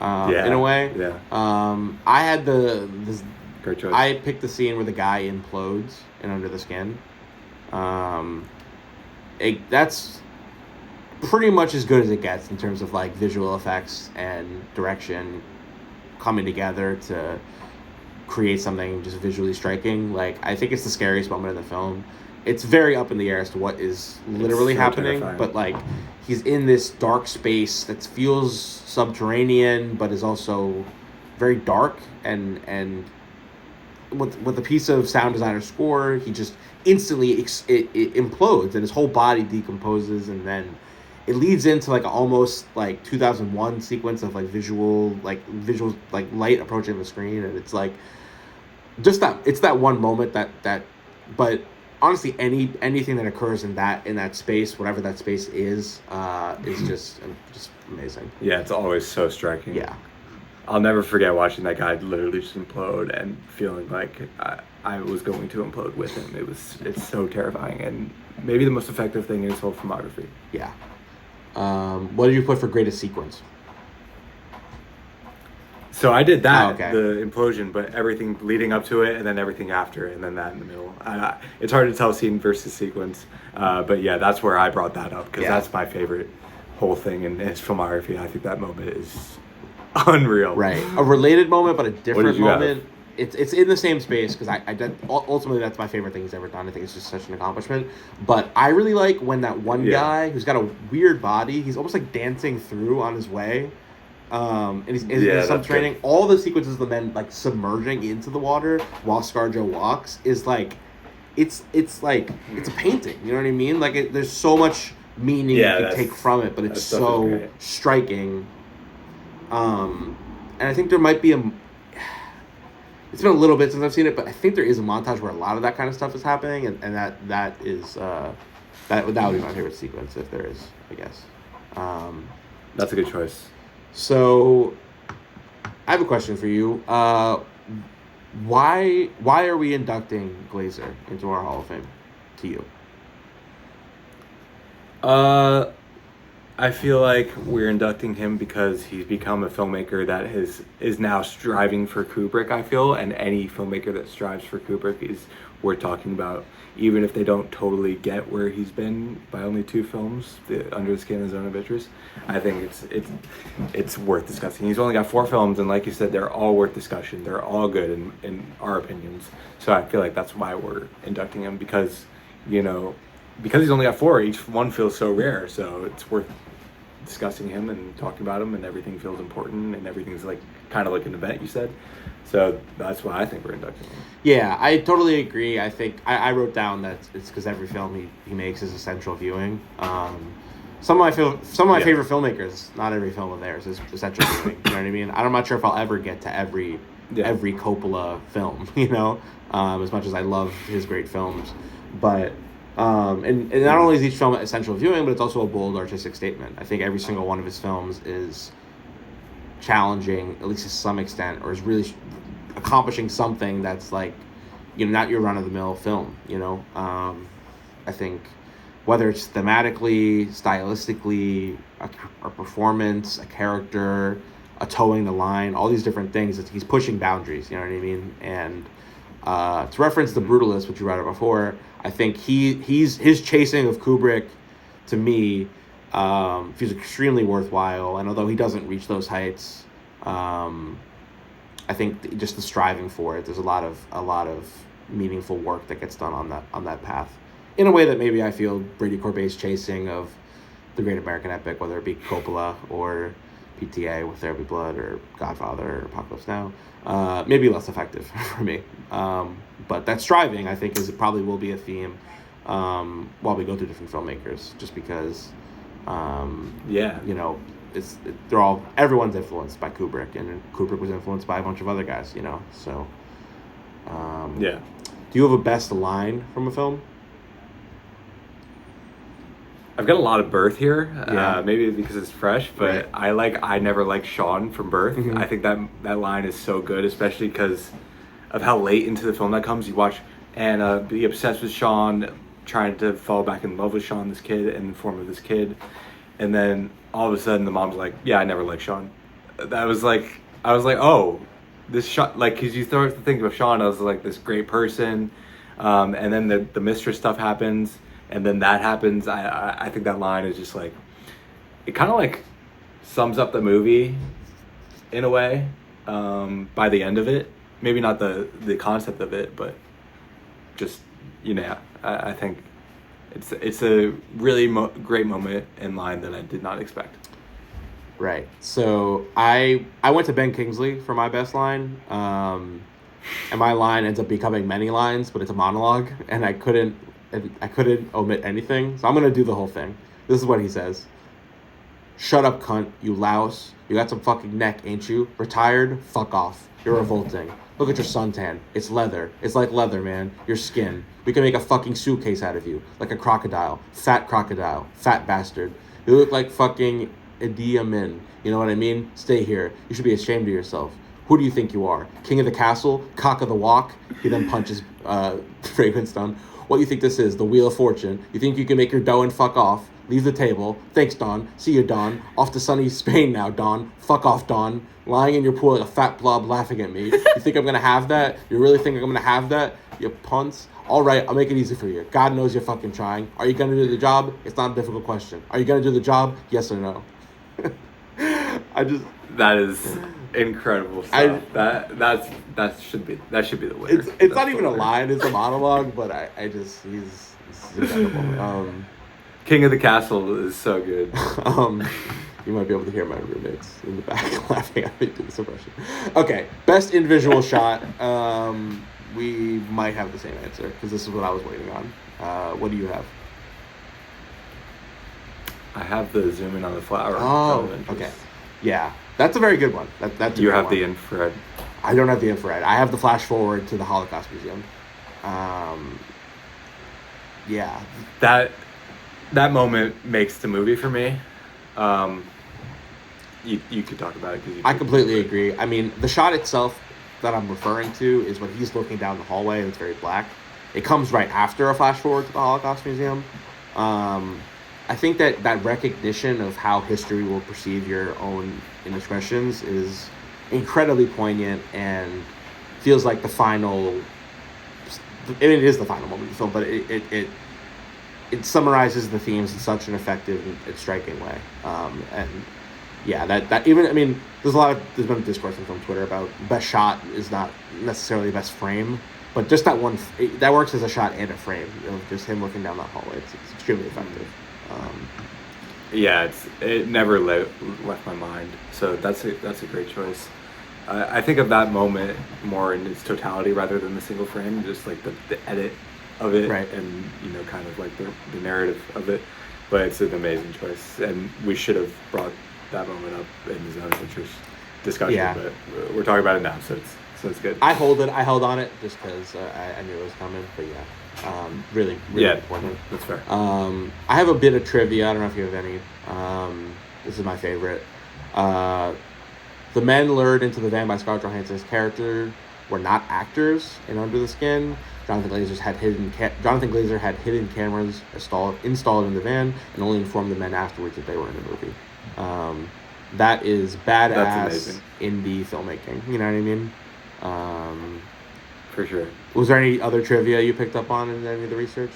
in a way. Yeah. I had this. Great choice. I picked the scene where the guy implodes in Under the Skin. That's pretty much as good as it gets in terms of like visual effects and direction coming together to create something just visually striking. Like, I think it's the scariest moment in the film. It's very up in the air as to what is literally so happening, terrifying. but like he's in this dark space that feels subterranean, but is also very dark. And with a piece of sound designer score, he just instantly it implodes and his whole body decomposes, and then it leads into like almost like 2001 sequence of like visual like light approaching the screen, and it's like just that it's that one moment that but honestly anything that occurs in that space, whatever that space is just amazing. Yeah, it's always so striking. Yeah. I'll never forget watching that guy literally just implode and feeling like I was going to implode with him. It's so terrifying, and maybe the most effective thing in his whole filmography. Yeah. What did you put for greatest sequence? So I did that, okay. the implosion, but everything leading up to it, and then everything after, and then that in the middle. It's hard to tell scene versus sequence, but yeah, that's where I brought that up, because that's my favorite whole thing in his filmography. I think that moment is unreal. Right. A related moment, but a different moment. Have? It's in the same space, because I did, ultimately that's my favorite thing he's ever done. I think it's just such an accomplishment. But I really like when that one guy who's got a weird body, he's almost like dancing through on his way. And he's in some training. Good. All the sequences of the men like submerging into the water while ScarJo walks is like, it's like it's a painting. You know what I mean? Like there's so much meaning you can take from it, but it's so striking. And I think there might be it's been a little bit since I've seen it, but I think there is a montage where a lot of that kind of stuff is happening, and that is that would be my favorite sequence if there is, I guess. That's a good choice. So, I have a question for you. Why are we inducting Glazer into our Hall of Fame? To you? I feel like we're inducting him because he's become a filmmaker that is now striving for Kubrick, I feel, and any filmmaker that strives for Kubrick is worth talking about, even if they don't totally get where he's been by only 2 films, Under the Skin and Zone of Interest. I think it's worth discussing. He's only got 4 films, and like you said, they're all worth discussion. They're all good in our opinions. So I feel like that's why we're inducting him, because he's only got 4, each one feels so rare, so it's worth discussing him and talking about him, and everything feels important, and everything's like kind of like an event, you said. So that's why I think we're inducting him. Yeah, I totally agree. I think I wrote down that it's because every film he makes is essential viewing. Some of my favorite filmmakers, not every film of theirs is essential viewing. You know what I mean? I'm not sure if I'll ever get to every Coppola film, as much as I love his great films, but and not only is each film essential viewing, but it's also a bold artistic statement. I think every single one of his films is challenging, at least to some extent, or is really accomplishing something that's like, not your run-of-the-mill film. I think whether it's thematically, stylistically, a performance, a character, a towing the line, all these different things, he's pushing boundaries. You know what I mean? And to reference The Brutalist, which you read before, I think his chasing of Kubrick, to me, feels extremely worthwhile. And although he doesn't reach those heights, I think just the striving for it, there's a lot of meaningful work that gets done on that path, in a way that maybe I feel Brady Corbet's chasing of the Great American Epic, whether it be Coppola or PTA with There Be Blood or Godfather or Apocalypse Now, maybe less effective for me. But that striving, I think, probably will be a theme while we go through different filmmakers, just because, everyone's influenced by Kubrick, and Kubrick was influenced by a bunch of other guys, so. Do you have a best line from a film? I've got a lot of Birth here, maybe because it's fresh, but right. I Never Liked Sean from Birth. Mm-hmm. I think that line is so good, especially because of how late into the film that comes. You watch Anna be obsessed with Sean, trying to fall back in love with Sean, this kid, in the form of this kid, and then all of a sudden the mom's like, "Yeah, I never liked Sean." I was like, oh, this Sean, like, because you start to think of Sean as like this great person, And then the mistress stuff happens, and then that happens. I think that line is just like, it kind of like sums up the movie in a way, by the end of it. Maybe not the concept of it, but just, I think it's a really great moment in line that I did not expect. Right. So I went to Ben Kingsley for my best line, and my line ends up becoming many lines, but it's a monologue, and I couldn't omit anything, so I'm gonna do the whole thing. This is what he says: "Shut up, cunt, you louse. You got some fucking neck, ain't you? Retired? Fuck off. You're revolting. Look at your suntan. It's leather. It's like leather, man. Your skin. We can make a fucking suitcase out of you. Like a crocodile. Fat crocodile. Fat bastard. You look like fucking Idi Amin. You know what I mean? Stay here. You should be ashamed of yourself. Who do you think you are? King of the castle? Cock of the walk?" He then punches Fragrance down. "What you think this is? The Wheel of Fortune? You think you can make your dough and fuck off? Leave the table. Thanks, Don. See you, Don. Off to sunny Spain now, Don. Fuck off, Don. Lying in your pool like a fat blob laughing at me. You think I'm going to have that? You really think I'm going to have that? You punts. All right, I'll make it easy for you. God knows you're fucking trying. Are you going to do the job? It's not a difficult question. Are you going to do the job? Yes or no?" That is incredible stuff. That should be the winner. It's not even a line. It's a monologue. But he's incredible. King of the Castle is so good. You might be able to hear my roommates in the back laughing at me doing this impression. Okay, best individual shot. We might have the same answer because this is what I was waiting on. What do you have? I have the zoom in on the flower. Oh, okay. Yeah, that's a very good one. That's you have the infrared. I don't have the infrared. I have the flash forward to the Holocaust Museum. Yeah. That moment makes the movie for me. You could talk about it. I completely agree. I mean, the shot itself that I'm referring to is when he's looking down the hallway and it's very black. It comes right after a flash forward to the Holocaust Museum. I think that recognition of how history will perceive your own indiscretions is incredibly poignant and feels like the final. I mean, it is the final moment of the film, but it summarizes the themes in such an effective and striking way. And yeah, that even, I mean, there's been discourse on Twitter about best shot is not necessarily best frame, but just that one that works as a shot and a frame of just him looking down that hallway. It's extremely effective. Yeah, it never left my mind. So that's a great choice. I think of that moment more in its totality rather than the single frame, just like the edit of it, right. And kind of like the narrative of it. But it's an amazing choice, and we should have brought that moment up in the Zone of Interest discussion. Yeah. But we're talking about it now, so it's good. I held on it just because I knew it was coming. But yeah, really important. That's fair. I have a bit of trivia. I don't know if you have any. This is my favorite. The men lured into the van by Scarlett Johansson's character were not actors in Under the Skin. Jonathan Glazer had hidden cameras installed in the van and only informed the men afterwards that they were in the movie. That is badass indie filmmaking. You know what I mean? For sure. Was there any other trivia you picked up on in any of the research?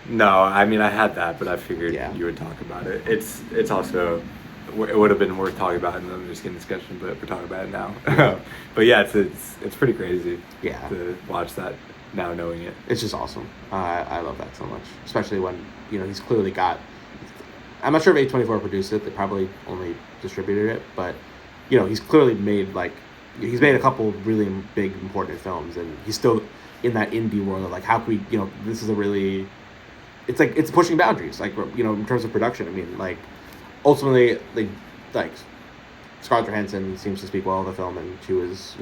No, I mean, I had that, but I figured you would talk about it. It's also, it would have been worth talking about in the Under the Skin discussion, but we're talking about it now. But yeah, it's pretty crazy. Yeah. To watch that now, knowing it. It's just awesome. I love that so much, especially when he's clearly got. I'm not sure if A24 produced it. They probably only distributed it, but he's clearly made he's made a couple really big important films, and he's still in that indie world of how can we this is a really. It's it's pushing boundaries, in terms of production. I mean, ultimately, Scarlett Johansson seems to speak well of the film, and she was,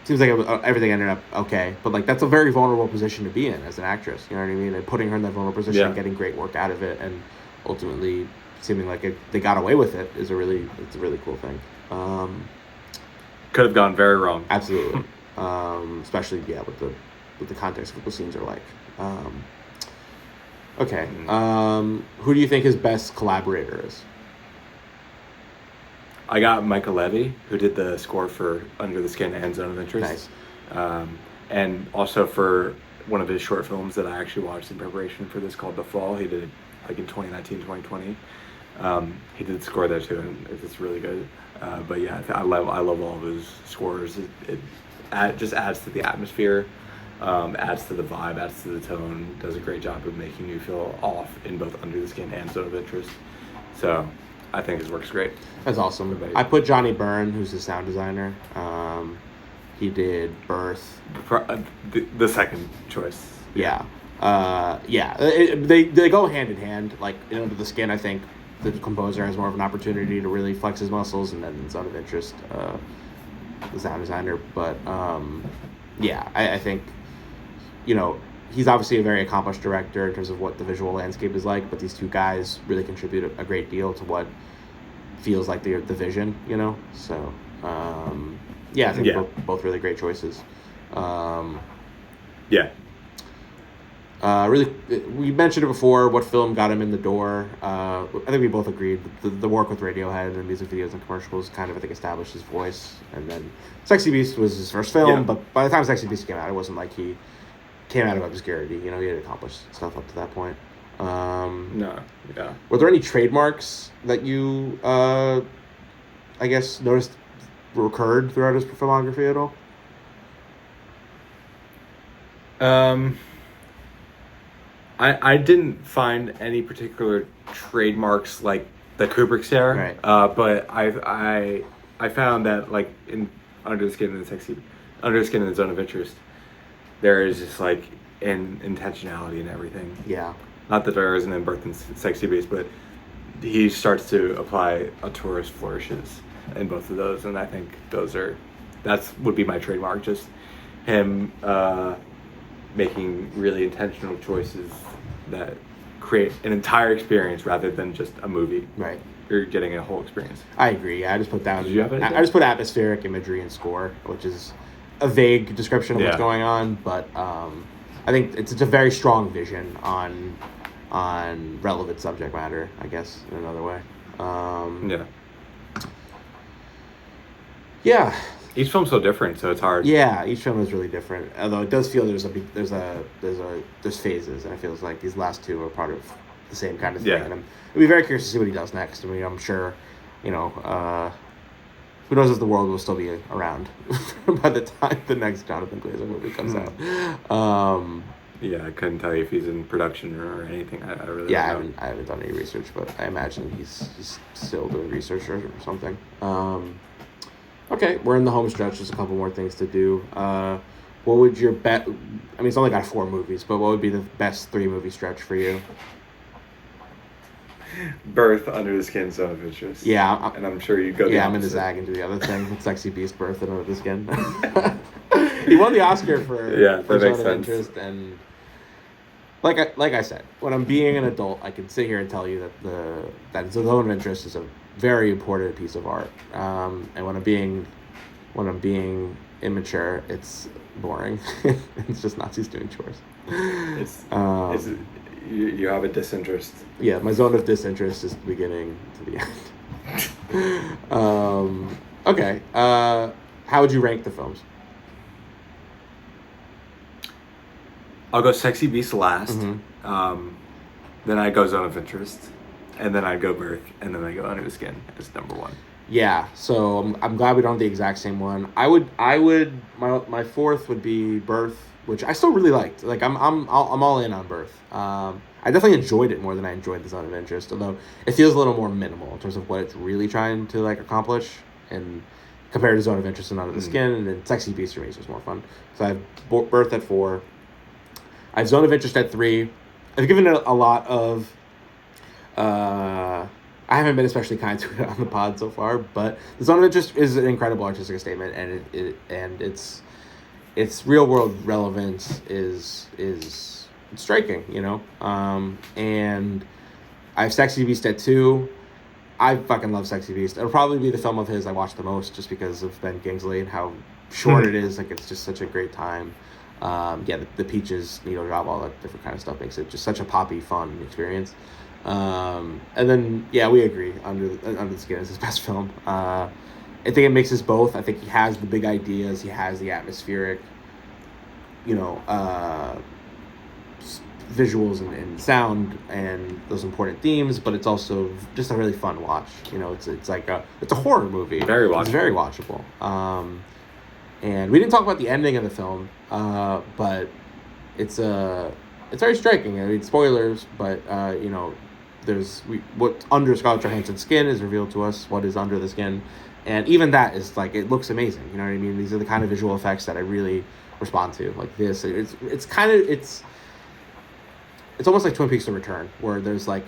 seems like everything ended up okay. But that's a very vulnerable position to be in as an actress. You know what I mean? And putting her in that vulnerable position and getting great work out of it, and ultimately seeming like they got away with it is a really cool thing. Could have gone very wrong. Absolutely, especially with the context of what the scenes are like. Okay. Who do you think his best collaborator is? I got Michael Levy, who did the score for Under the Skin and Zone of Interest. Nice. And also for one of his short films that I actually watched in preparation for this called The Fall. He did it like in 2019, 2020. He did the score there too, and it's really good. But yeah, I love all of his scores. It just adds to the atmosphere, adds to the vibe, adds to the tone. Does a great job of making you feel off in both Under the Skin and Zone of Interest. So I think his work's great. That's awesome. I put Johnny Byrne, who's the sound designer. He did Birth. The second choice. Yeah. They go hand in hand. Like in Under the Skin, I think the composer has more of an opportunity to really flex his muscles, and then in Zone of Interest, the sound designer. But I think, he's obviously a very accomplished director in terms of what the visual landscape is like, but these two guys really contribute a great deal to what feels like the vision, So, I think both really great choices. Really, we mentioned it before. What film got him in the door? I think we both agreed the work with Radiohead and music videos and commercials kind of, I think, established his voice. And then Sexy Beast was his first film, but by the time Sexy Beast came out, it wasn't like he came out of obscurity. He had accomplished stuff up to that point. Were there any trademarks that you, I guess, noticed recurred throughout his filmography at all? I didn't find any particular trademarks like the Kubrick stare, right. But I found that like in Under the Skin and the Zone of Interest, there is just like an intentionality in everything. Yeah. Not that there isn't in Birth and Sexy Beast, but he starts to apply auteurist flourishes in both of those, and I think that's would be my trademark. Just him making really intentional choices that create an entire experience rather than just a movie. Right. You're getting a whole experience. I agree. I just put down. Did you have anything? I just put atmospheric imagery and score, which is a vague description of what's going on, but I think it's a very strong vision on relevant subject matter, I guess, in another way. Yeah. Each film's so different, so it's hard. Yeah, each film is really different. Although it does feel there's phases, and it feels like these last two are part of the same kind of thing. Yeah. And I'll be very curious to see what he does next. I mean, I'm sure, who knows if the world will still be around by the time the next Jonathan Glazer movie comes out. I couldn't tell you if he's in production or anything. I really don't know. I haven't done any research, but I imagine he's still doing research or something. Okay, we're in the home stretch. There's a couple more things to do. What would your bet? I mean, it's only got 4 movies, but what would be the best 3-movie stretch for you? Birth, Under the Skin, Zone of Interest. Yeah, and I'm sure you go. Yeah, I'm going to zag and do the other thing. Sexy Beast, Birth, and Under the Skin. He won the Oscar for Zone of Interest, and like I said, when I'm being an adult, I can sit here and tell you that Zone of Interest is a very important piece of art. And when I'm being immature, it's boring. It's just Nazis doing chores. You have a disinterest. Yeah, my zone of disinterest is the beginning to the end. Okay. How would you rank the films? I'll go Sexy Beast last. Mm-hmm. Then I go Zone of Interest. And then I go Birth, and then I go Under the Skin as number 1. Yeah, so I'm glad we don't have the exact same one. I would my 4th would be Birth, which I still really liked. Like I'm all in on Birth. I definitely enjoyed it more than I enjoyed the Zone of Interest, although it feels a little more minimal in terms of what it's really trying to accomplish, and compared to Zone of Interest and Under the Skin, and then Sexy Beast for me was more fun. So I have Birth at 4. I have Zone of Interest at 3. I've given it a lot of. I haven't been especially kind to it on the pod so far, but the Zone of Interest is an incredible artistic statement, and its real world relevance is striking, and I have Sexy Beast at 2. I fucking love Sexy Beast. It'll probably be the film of his I watch the most, just because of Ben Kingsley and how short it is. Like, it's just such a great time. The peaches, needle drop, all that different kind of stuff makes it just such a poppy, fun experience. And then we agree. Under the Skin is his best film. I think it mixes both. I think he has the big ideas. He has the atmospheric, visuals and sound and those important themes, but it's also just a really fun watch. It's like it's a horror movie. Very watchable. It's very watchable. And we didn't talk about the ending of the film, but it's very striking. I mean, spoilers, but what under Scarlett Johansson's skin is revealed to us. What is under the skin, and even that is like, it looks amazing. You know what I mean? These are the kind of visual effects that I really respond to. Like this, it's almost like Twin Peaks: The Return, where there's like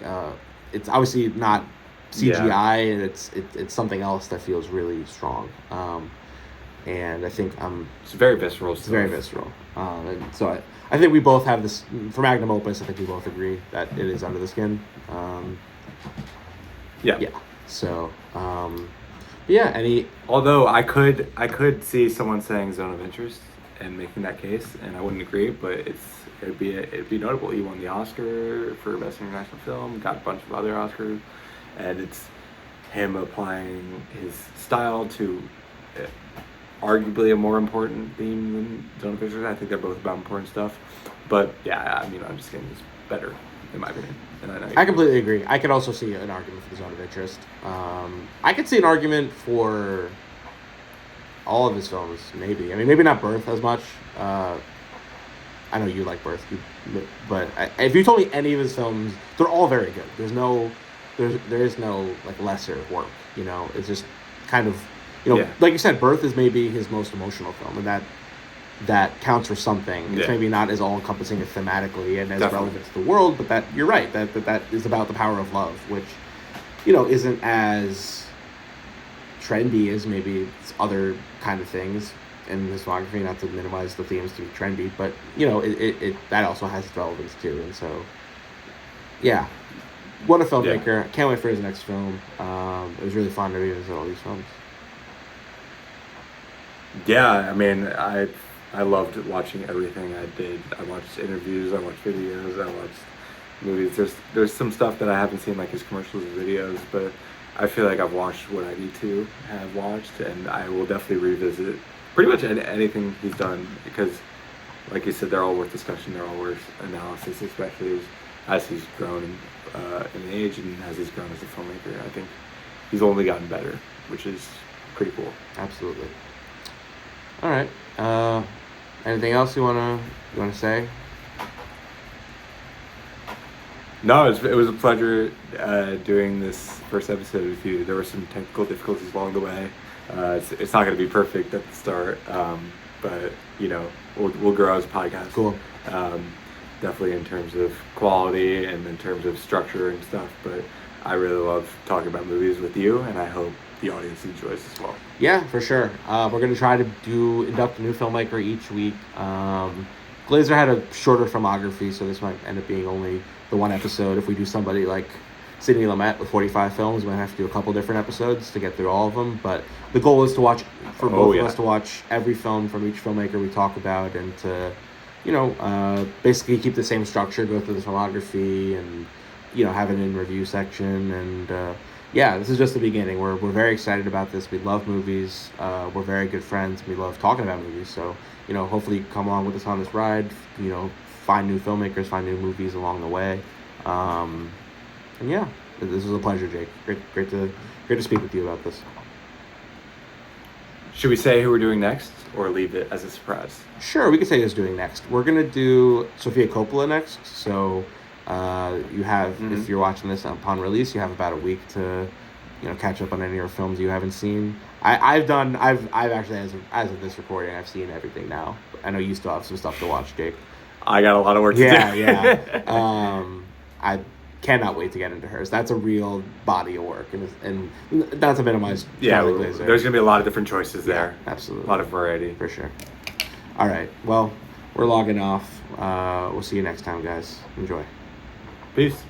it's obviously not CGI, and it's something else that feels really strong. And I think it's very visceral. It's very visceral. And so I think we both have this for Magnum Opus. I think we both agree that it is Under the Skin. Yeah. So although I could see someone saying Zone of Interest and making that case, and I wouldn't agree, but it'd be notable. He won the Oscar for Best International Film, got a bunch of other Oscars, and it's him applying his style to arguably a more important theme than Zone of Interest. I think they're both about important stuff, but yeah, I mean, I'm just kidding. It's better in my opinion. And I completely agree. I could also see an argument for the Zone of Interest. I could see an argument for all of his films, maybe. I mean, maybe not Birth as much. I know you like Birth, but if you told me any of his films, they're all very good. There is no like lesser work. It's just kind of, like you said, Birth is maybe his most emotional film, and that counts for something. It's maybe not as all encompassing thematically and as relevant to the world, but that you're right that is about the power of love, which isn't as trendy as maybe other kind of things in his filmography. Not to minimize the themes to be trendy, but it that also has its relevance too. And so, what a filmmaker! Can't wait for his next film. It was really fun to revisit all these films. Yeah, I mean, I loved watching everything I did. I watched interviews, I watched videos, I watched movies. There's some stuff that I haven't seen, like his commercials and videos, but I feel like I've watched what I need to have watched, and I will definitely revisit pretty much anything he's done, because, like you said, they're all worth discussion, they're all worth analysis, especially as he's grown in age and as he's grown as a filmmaker. I think he's only gotten better, which is pretty cool. Absolutely. All right. Anything else you wanna say? No, it was a pleasure doing this first episode with you. There were some technical difficulties along the way. It's not going to be perfect at the start, but we'll grow as a podcast. Cool. Definitely in terms of quality and in terms of structure and stuff. But I really love talking about movies with you, and I hope the audience enjoys as well. Yeah, for sure. We're going to try to induct a new filmmaker each week. Glazer had a shorter filmography, so this might end up being only the one episode. If we do somebody like Sidney Lumet with 45 films, we might have to do a couple different episodes to get through all of them. But the goal is to watch, for both of us, to watch every film from each filmmaker we talk about, and to, basically keep the same structure, go through the filmography, and, have an in-review section. And, this is just the beginning. We're very excited about this. We love movies. We're very good friends. We love talking about movies. So, hopefully come along with us on this ride, find new filmmakers, find new movies along the way. And this was a pleasure, Jake. Great to speak with you about this. Should we say who we're doing next, or leave it as a surprise? Sure, we can say who's doing next. We're gonna do Sofia Coppola next. So you have, if you're watching this upon release, you have about a week to, catch up on any of your films you haven't seen. I've actually, as of this recording, I've seen everything now. I know you still have some stuff to watch, Jake. I got a lot of work to do. Yeah. I cannot wait to get into hers. That's a real body of work, and not to minimize. There's going to be a lot of different choices there. Absolutely. A lot of variety. For sure. All right. Well, we're logging off. We'll see you next time, guys. Enjoy. Peace.